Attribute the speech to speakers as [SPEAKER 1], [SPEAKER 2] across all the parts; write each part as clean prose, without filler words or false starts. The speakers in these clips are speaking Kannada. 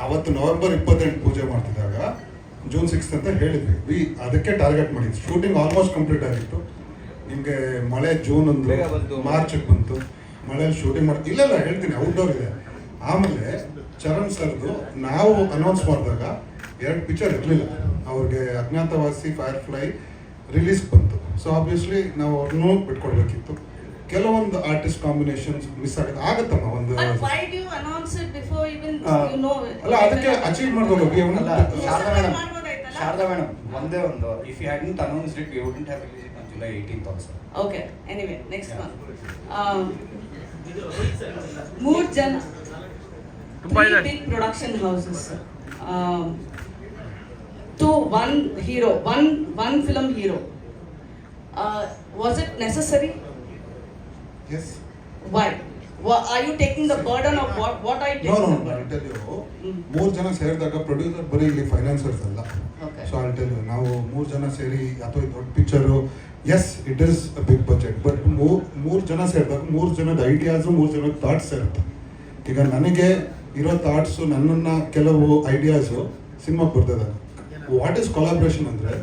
[SPEAKER 1] ಅವತ್ತು ನವೆಂಬರ್ 28 ಪೂಜೆ ಮಾಡ್ತಿದ್ದಾಗ ಜೂನ್ 6 ಅಂತ ಹೇಳಿದ್ವಿ. ಅದಕ್ಕೆ ಟಾರ್ಗೆಟ್ ಮಾಡಿದ್ವಿ. ಶೂಟಿಂಗ್ ಆಲ್ಮೋಸ್ಟ್ ಕಂಪ್ಲೀಟ್ ಆಗಿತ್ತು. ನಿಮಗೆ ಮಳೆ ಜೂನ್ ಒಂದು ಮಾರ್ಚಿಗೆ ಬಂತು. ಮಳೆಯಲ್ಲಿ ಶೂಟಿಂಗ್ ಮಾಡಿ ಇಲ್ಲ ಹೇಳ್ತೀನಿ, ಔಟ್ಡೋರ್ ಇದೆ. ಆಮೇಲೆ ಚರಣ್ ಸರ್ದು ನಾವು ಅನೌನ್ಸ್ ಮಾಡಿದಾಗ 2 ಪಿಕ್ಚರ್ ಇರಲಿಲ್ಲ. ಅವ್ರಿಗೆ ಅಜ್ಞಾತವಾಸಿ, ಫೈರ್ಫ್ಲೈ ರಿಲೀಸ್ ಬಂತು. ಸೊ ಆಬ್ವಿಯಸ್ಲಿ ನಾವು ಅವ್ರನ್ನೂ ಬಿಟ್ಕೊಡ್ಬೇಕಿತ್ತು. ಕೆಲವೊಂದು ಆರ್ಟಿಸ್ಟ್ ಕಾಂಬಿನೇಷನ್ಸ್ ಮಿಸ್ ಆಗತ್ತಮ್ಮ ಒಂದು. ಅಲ್ಲ ಅದಕ್ಕೆ ಅಚೀವ್ ಮಾಡ್ಬೇಕು.
[SPEAKER 2] ಶಾರದಾ ಮೇಡಮ್ ಒಂದೇ ಒಂದು, if you hadn't announced it we wouldn't have released on July 18th also.
[SPEAKER 3] Okay, anyway next one. 3 ಜನ, 3 big production houses, to one hero, one film hero. Was it necessary?
[SPEAKER 1] Yes.
[SPEAKER 3] Why? Are you taking the burden of what are you taking?
[SPEAKER 1] No, I'll tell you. 3 ಜನ ಸೇರಿದಾಗ ಪ್ರೊಡ್ಯೂಸರ್ ಬರೀ ಇಲ್ಲಿ ಫೈನಾನ್ಸರ್ಸ್ ಅಲ್ಲ. ಸೊ I'll tell you, ನಾವು 3 ಜನ ಸೇರಿ ಅಥವಾ ದೊಡ್ಡ picture, yes it is a big budget, but 3 ಜನ ಸೇರಿದಾಗ 3 ಜನದ ಐಡಿಯಾಸು, 3 ಜನದ ಥಾಟ್ಸ್ ಇರುತ್ತೆ. ಈಗ ನನಗೆ ಇರೋ ಥಾಟ್ಸು, ನನ್ನನ್ನು ಕೆಲವು ಐಡಿಯಾಸು ಸಿನಿಮಾಗೆ ಬರ್ತದೆ. ವಾಟ್ ಈಸ್ ಕೊಲಾಬ್ರೇಷನ್ ಅಂದರೆ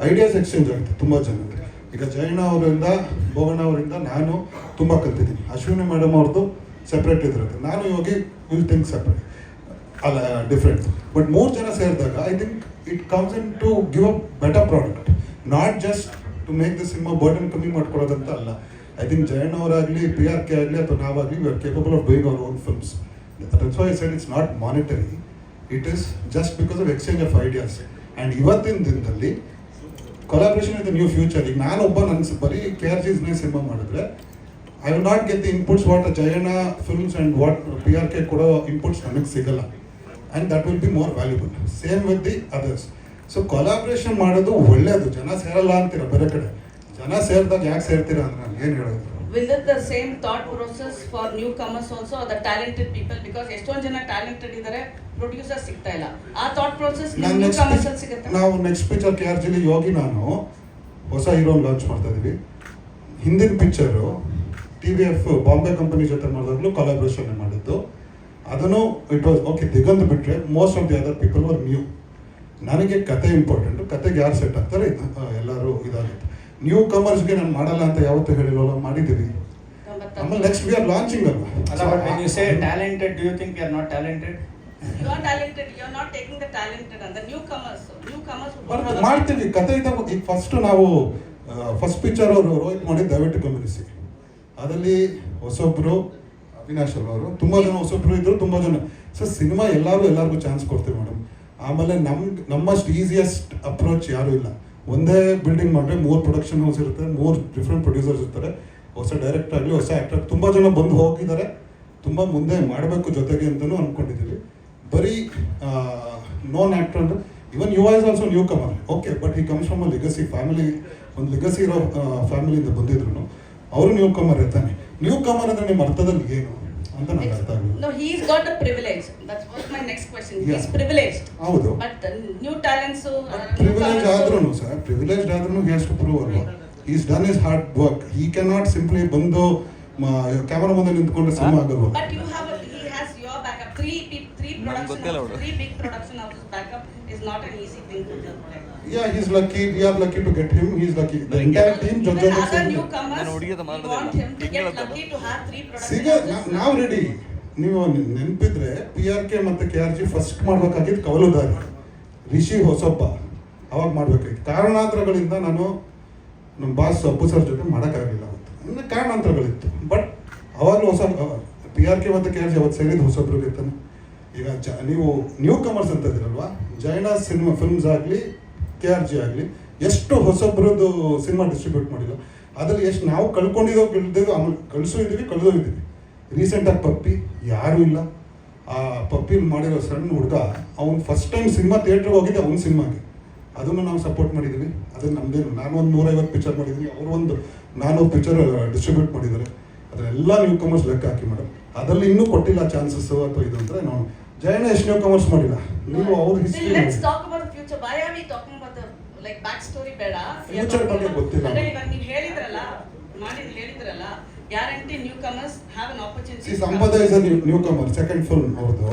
[SPEAKER 1] ಐಡಿಯಾಸ್ ಎಕ್ಸ್ಚೇಂಜ್ ಆಗುತ್ತೆ ತುಂಬ ಜನಕ್ಕೆ. ಈಗ ಜಯಣ್ಣ ಅವರಿಂದ, ಭೋಗಣ್ಣ ಅವರಿಂದ ನಾನು ತುಂಬ ಕಲ್ತಿದ್ದೀನಿ. ಅಶ್ವಿನಿ ಮೇಡಮ್ ಅವ್ರದ್ದು ಸೆಪ್ರೇಟ್ ಇದಿರುತ್ತೆ. ನಾನು ಇವಾಗ ವಿಲ್ ಥಿಂಕ್ ಸೆಪ್ರೇಟ್ ಅಲ್ಲ, ಡಿಫ್ರೆಂಟ್. ಬಟ್ 3 ಜನ ಸೇರಿದಾಗ I think it comes in to give a better product, not just to make the cinema burden ಕಮ್ಮಿ ಮಾಡ್ಕೊಳ್ಳೋದಂತ ಅಲ್ಲ. ಐ ಥಿಂಕ್ ಜಯಣ್ಣ ಅವರಾಗಲಿ, PRK ಆಗಲಿ ಅಥವಾ ನಾವಾಗಲಿ, we are capable of doing our own films. That's why I said it's not monetary, it is just because of exchange of ideas. And ಇವತ್ತಿನ ದಿನದಲ್ಲಿ collaboration is the new future. ಈಗ ನಾನೊಬ್ಬ ನನ್ನ ಬರೀ KRG's ಸಿನಿಮಾ ಮಾಡಿದ್ರೆ I will not get the inputs what Jayanna films and what PRK ಕೊಡೋ ಇನ್ಪುಟ್ಸ್ ನನಗೆ ಸಿಗಲ್ಲ. And that will be more valuable. Same with the others. So collaboration ಮಾಡೋದು ಒಳ್ಳೆಯದು. ಜನ ಸೇರಲ್ಲ ಅಂತೀರ ಬೇರೆ ಕಡೆ, ಜನ ಸೇರಿದಾಗ ಯಾಕೆ ಸೇರ್ತೀರಾ ಅಂದ್ರೆ ನಾನು ಏನು ಹೇಳೋದು.
[SPEAKER 3] Will it the same thought process for newcomers also, or the talented people? Because ಎಷ್ಟೊಂದು ಜನ ಟ್ಯಾಲೆಂಟೆಡ್ ಇದ್ದಾರೆ, ಪ್ರೊಡ್ಯೂಸರ್ ಸಿಗ್ತಾ ಇಲ್ಲ. ಆ ಥಾಟ್ ಪ್ರೋಸೆಸ್ ನ್ಯೂಕಮರ್ಸ್ ಅಲ್ಲಿ ಸಿಗುತ್ತೆ.
[SPEAKER 1] ನಾವು ನೆಕ್ಸ್ಟ್ ಪಿಕ್ಚರ್ KRGಲಿ ಯೋಗಿ ನಾನು ಹೊಸ ಹೀರೋನ್ ಲಾಂಚ್ ಮಾಡ್ತಾ ಇದೀವಿ. ಹಿಂದಿನ ಪಿಕ್ಚರು TVF ಬಾಂಬೆ ಕಂಪನಿ ಜೊತೆ ಮಾಡಿದಾಗಲೂ ಕೊಲಾಬ್ರೇಷನ್ ಮಾಡಿದ್ದು. ಅದನ್ನು ಇಟ್ ವಾಸ್ ಓಕೆ. ದಿಗಂತ್ ಬಿಟ್ಟರೆ most of the other people were new. ನನಗೆ ಕತೆ ಇಂಪಾರ್ಟೆಂಟು. ಕತೆಗೆ ಯಾರು ಸೆಟ್ ಆಗ್ತಾರೆ ಎಲ್ಲರೂ ಇದಾಗುತ್ತೆ. ನ್ಯೂ ಕಮರ್ಸ್ಗೆ ನಾನು ಮಾಡಲ್ಲ ಅಂತ ಯಾವತ್ತೂ ಹೇಳಿಲ್ವಲ್ಲ, ಮಾಡಿದ್ದೀವಿ. ಆಮೇಲೆ ನೆಕ್ಸ್ಟ್ ವಿ ಆರ್ ಲಾಂಚಿಂಗ್ ಅಲ್ವಾ.
[SPEAKER 2] ಅಲ್ಲ, but when you say talented, do you think we are not talented?
[SPEAKER 3] You are talented, you are not taking the talented and the newcomers
[SPEAKER 1] ಮಾಡ್ತೀವಿ. ಕತೆ ಇದ್ದಾಗ ಈಗ ಫಸ್ಟ್ ಪಿಕ್ಚರ್ ಅವರು ರೋಹಿತ್ ಮಾಡಿ ದಯವಿಟ್ಟು ಗಮನಿಸಿ. ಅದರಲ್ಲಿ ಹೊಸೊಬ್ರು ಅವಿನಾಶ್ ಅವರು, ತುಂಬ ಜನ ಹೊಸೊಬ್ರು ಇದ್ರು, ತುಂಬ ಜನ. ಸೊ ಸಿನಿಮಾ ಎಲ್ಲರಿಗೂ ಚಾನ್ಸ್ ಕೊಡ್ತೀವಿ ಮೇಡಮ್. ಆಮೇಲೆ ನಮ್ಮಷ್ಟು ಈಸಿಯೆಸ್ಟ್ ಅಪ್ರೋಚ್ ಯಾರೂ ಇಲ್ಲ. ಒಂದೇ ಬಿಲ್ಡಿಂಗ್ ಮಾಡಿದ್ರೆ 3 ಪ್ರೊಡಕ್ಷನ್ ಹೌಸ್ ಇರುತ್ತೆ, 3 ಡಿಫ್ರೆಂಟ್ ಪ್ರೊಡ್ಯೂಸರ್ಸ್ ಇರ್ತಾರೆ. ಹೊಸ ಡೈರೆಕ್ಟರ್ ಆಗಲಿ, ಹೊಸ ಆ್ಯಕ್ಟರ್, ತುಂಬ ಜನ ಬಂದು ಹೋಗಿದ್ದಾರೆ. ತುಂಬ ಮುಂದೆ ಮಾಡಬೇಕು ಜೊತೆಗೆ ಅಂತಲೂ ಅಂದ್ಕೊಂಡಿದ್ದೀವಿ. ಬರೀ ನೋನ್ ಆ್ಯಕ್ಟರ್ ಅಂದರೆ ಇವನ್ ಯುವ is also new Qamar. Okay, but he comes from a legacy family. ಒಂದು ಲೆಗಸಿ ಇರೋ ಫ್ಯಾಮಿಲಿಯಿಂದ ಬಂದಿದ್ರು. ಅವರು ನ್ಯೂ ಕಮರ್ ಇರ್ತಾನೆ. ನ್ಯೂ ಕಮರ್ ಅಂದರೆ ನಿಮ್ಮ ಅರ್ಥದಲ್ಲಿ ಏನು ಅಂತ ನನಗೆ ಅರ್ಥ ಆಗಲ್ಲ.
[SPEAKER 3] No, he's got a privilege. That was my next question. Yeah. He's privileged.
[SPEAKER 1] ಹೌದು.
[SPEAKER 3] But new talents,
[SPEAKER 1] privileged ಆದ್ರೂ ಸರ್, privileged ಆದ್ರೂ he has to prove ಅಲ್ವಾ. He's done his hard work. He cannot simply ಬಂದು ಕ್ಯಾಮರಾ ಮುಂದೆ ನಿಂತ್ಕೊಂಡು ಸಿನಿಮಾ ಆಗಲ್ವಾ.
[SPEAKER 3] But he has your backup. Three big production houses backup is not an easy thing to do.
[SPEAKER 1] Yeah, he's lucky. We are lucky to get him. He's lucky. The entire team judge on
[SPEAKER 3] other newcomers, we want him to get lucky to have 3 production houses.
[SPEAKER 1] ನಾವು ರೆಡಿ. ನೀವು ನೆನಪಿದ್ರೆ PRK ಮತ್ತು KRG ಫಸ್ಟ್ ಮಾಡ್ಬೇಕಾಗಿದ್ದು ಕವಲುದಾರಿ, ರಿಷಿ ಹೊಸಪ್ಪ ಅವಾಗ ಮಾಡ್ಬೇಕಾಗಿತ್ತು. ಕಾರಣಾಂತರಗಳಿಂದ ನಾನು ನಮ್ಮ ಬಾಸ್ ಅಪ್ಪು ಸರ್ ಜೊತೆ ಮಾಡೋಕ್ಕಾಗಲಿಲ್ಲ ಅವತ್ತು. ಅಂದರೆ ಕಾರಣಾಂತರಗಳಿತ್ತು. ಬಟ್ ಅವಾಗಲೂ PRK ಮತ್ತು KRG ಅವತ್ತು ಸೇರಿದ್ದು ಹೊಸೊಬ್ರು ಇರ್ತಾನೆ. ಈಗ ನೀವು ನ್ಯೂ ಕಮರ್ಸ್ ಅಂತ ಇದ್ದೀರಲ್ವಾ, ಜೈನ ಸಿನಿಮಾ ಫಿಲ್ಮ್ಸ್ ಆಗಲಿ, KRG ಆಗಲಿ, ಎಷ್ಟು ಹೊಸೊಬ್ರದ್ದು ಸಿನಿಮಾ ಡಿಸ್ಟ್ರಿಬ್ಯೂಟ್ ಮಾಡಿಲ್ಲ. ಅದರಲ್ಲಿ ಎಷ್ಟು ನಾವು ಗೆಲ್ದಿದ್ದು, ಆಮೇಲೆ ಕಳಿಸೋಗಿದ್ದೀವಿ. ರೀಸೆಂಟಾಗಿ ಪಪ್ಪಿ ಯಾರೂ ಇಲ್ಲ. ಆ ಪಪ್ಪಿ ಮಾಡಿರೋ ಸಣ್ಣ ಹುಡುಗ, ಅವ್ನು ಫಸ್ಟ್ ಟೈಮ್ ಸಿನಿಮಾ ಥಿಯೇಟ್ರಿಗೆ ಹೋಗಿದ್ದೆ ಅವ್ನ ಸಿನಿಮಾಗೆ. ಅದನ್ನು ನಾವು ಸಪೋರ್ಟ್ ಮಾಡಿದ್ದೀವಿ. ಅದನ್ನು ನಮ್ಮದೇನು, ನಾನು ಒಂದು 150 ಪಿಕ್ಚರ್ ಮಾಡಿದ್ದೀನಿ, ಅವರು ಒಂದು 400 ಪಿಕ್ಚರ್ ಡಿಸ್ಟ್ರಿಬ್ಯೂಟ್ ಮಾಡಿದ್ದಾರೆ. ಅದನ್ನೆಲ್ಲ ನ್ಯೂ ಕಮರ್ಸ್ ಲೆಕ್ಕ ಹಾಕಿ ಮೇಡಮ್. ಅದರಲ್ಲಿ ಇನ್ನೂ ಕೊಟ್ಟಿಲ್ಲ ಚಾನ್ಸಸ್ ಅಥವಾ ಇದು ಅಂದರೆ ನಾವು ಜಯಣ್ಣ ಎಷ್ಟು ನ್ಯೂ ಕಮರ್ಸ್ ಮಾಡಿಲ್ಲ. ನೀವು ಅವ್ರ history
[SPEAKER 3] Let's talk about the future. Why are we talking about the back story ಬೇಡ?
[SPEAKER 1] ಫ್ಯೂಚರ್ ಬಗ್ಗೆ ಗೊತ್ತಿಲ್ಲ.
[SPEAKER 3] ಅಂದ್ರೆ ಇವಾಗ ನೀವು ಹೇಳಿದ್ರಲ್ಲ guarantee newcomers have an opportunity.
[SPEAKER 1] Sampada is a newcomer. Second film ಅವ್ರದ್ದು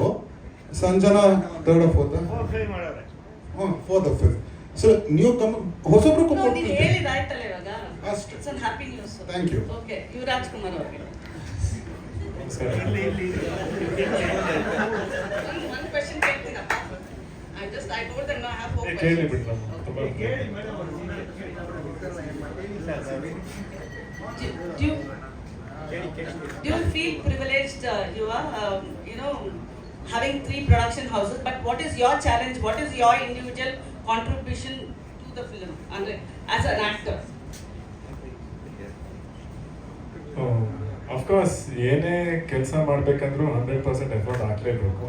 [SPEAKER 1] Sanjana third of fourth fourth of fifth. So ನೀವು ಹೊಸಬ್ರು
[SPEAKER 3] No, ನೀವು ಹೇಳಿದಾಯ್ತಲ್ಲ ಇವಾಗ.
[SPEAKER 1] ಅಷ್ಟೇ.
[SPEAKER 3] It's a happy news.
[SPEAKER 1] Thank you.
[SPEAKER 3] Okay, Yuvraj Kumar ಅವರಿಗೆ. One question ಕೇಳ್ತೀನಪ್ಪ. I told them I have 4
[SPEAKER 4] ಕೇಳಿ
[SPEAKER 3] questions.
[SPEAKER 4] ಬಿಟ್ಟು
[SPEAKER 3] Do you feel privileged, you are, having 3 production houses, but what is your challenge? What is your individual contribution to the film as an actor?
[SPEAKER 4] Of course ಏನೇ ಕೆಲಸ ಮಾಡಬೇಕಂದ್ರೂ 100% ಎಫರ್ಟ್ ಹಾಕಲೇಬೇಕು.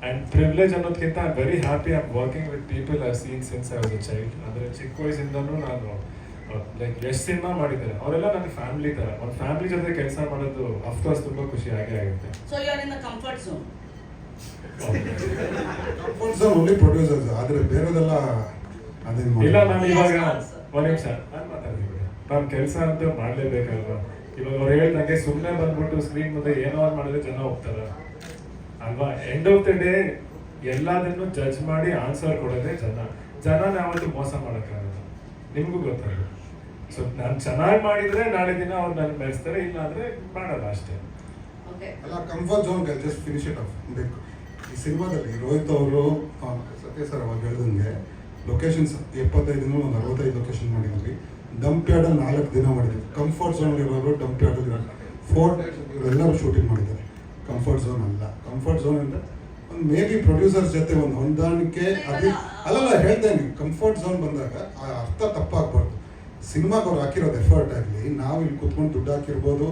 [SPEAKER 4] ಆ್ಯಂಡ್ ಪ್ರಿವಿಲೇಜ್ ಅನ್ನೋದಕ್ಕಿಂತ I very happy I am working with people I seen since I was a child. ಅಂದರೆ ಚಿಕ್ಕ ವಯಸ್ಸಿಂದನೂ ನಾನು ಲೈಕ್ ಎಷ್ಟು ಸಿನಿಮಾ ಮಾಡಿದ್ದಾರೆ ಅವರೆಲ್ಲ ನನ್ನ ಫ್ಯಾಮಿಲಿ ಥರ. ಒಂದು ಫ್ಯಾಮಿಲಿ ಜೊತೆ ಕೆಲಸ ಮಾಡೋದು ಅಫ್ಕೋರ್ಸ್ ತುಂಬ ಖುಷಿ ಆಗೇ ಆಗುತ್ತೆ.
[SPEAKER 3] So you are in the comfort zone.
[SPEAKER 1] Comfort zone only producers, ಆದರೆ ಬೇರೆದೆಲ್ಲ ಅದೇನು
[SPEAKER 4] ಇಲ್ಲ ನಾನು ಇವಾಗ
[SPEAKER 3] Yes,
[SPEAKER 4] ಒಂದು ನಿಮಿಷ ನಾನು ಮಾತಾಡ್ತೀನಿ. ನಾನು ಕೆಲಸ ಅಂತ ಮಾಡಲೇಬೇಕಲ್ವಾ? ಇವಾಗ ಅವ್ರು ಹೇಳ್ದಂಗೆ ಸುಮ್ಮನೆ ಬಂದ್ಬಿಟ್ಟು ಸ್ಕ್ರೀನ್ ಮುಂದೆ ಏನೋ ಒಂದು ಮಾಡಿದ್ರೆ ಜನ ಹೋಗ್ತಾರ ಅಲ್ವಾ? ಎಂಡ್ ಆಫ್ ದ ಡೇ ಎಲ್ಲದನ್ನು ಜಡ್ಜ್ ಮಾಡಿ ಆನ್ಸರ್ ಕೊಡೋದೇ ಜನ ಯಾವತ್ತೂ ಮೋಸ ಮಾಡೋಕ್ಕಾಗಲ್ಲ, ನಿಮಗೂ ಗೊತ್ತಾಗ. ಸೊ ನಾನು ಚೆನ್ನಾಗಿ ಮಾಡಿದ್ರೆ ನಾಳೆ ದಿನ ಅವ್ರು ನನ್ನ ಮೆರೆಸ್ತಾರೆ, ಇಲ್ಲ ಅಂದ್ರೆ ಮಾಡಲ್ಲ ಅಷ್ಟೇ.
[SPEAKER 3] Okay.
[SPEAKER 1] ಅಲ್ಲ comfort zone just finish it off ಬೇಕು. ಈ ಸಿನಿಮಾದಲ್ಲಿ ರೋಹಿತ್ ಅವರು ಸತ್ಯ ಸರ್ ಅವಾಗ ಹೇಳ್ದಂಗೆ ಲೊಕೇಶನ್ಸ್ 75 ದಿನ ಒಂದು 65 ಲೊಕೇಶನ್ ಮಾಡಿದ್ವಿ. ಡಂಪ್ ಯಾರ್ಡಲ್ಲಿ 4 ದಿನ ಮಾಡಿದ್ವಿ. ಕಂಫರ್ಟ್ ಝೋನ್ ಇರೋರು ಡಂಪ್ ಯಾರ್ಡಲ್ಲಿ 4 ಡೇಸ್ ಎಲ್ಲರೂ ಶೂಟಿಂಗ್ ಮಾಡಿದ್ದಾರೆ. ಕಂಫರ್ಟ್ ಝೋನ್ ಅಲ್ಲ. ಕಂಫರ್ಟ್ ಝೋನ್ ಅಂದರೆ ಒಂದು ಮೇ ಬಿ ಪ್ರೊಡ್ಯೂಸರ್ಸ್ ಜೊತೆ ಒಂದು ಹೊಂದಾಣಿಕೆ ಅದು ಅಲ್ಲಲ್ಲ ಹೇಳ್ತೇನೆ. ಕಂಫರ್ಟ್ ಝೋನ್ ಬಂದಾಗ ಆ ಅರ್ಥ ತಪ್ಪಾಗಬಾರ್ದು. ಸಿನಿಮಾಗೆ ಅವ್ರು ಹಾಕಿರೋದು ಎಫರ್ಟ್ ಆಗಲಿ, ನಾವು ಇಲ್ಲಿ ಕುತ್ಕೊಂಡು ದುಡ್ಡು ಹಾಕಿರ್ಬೋದು,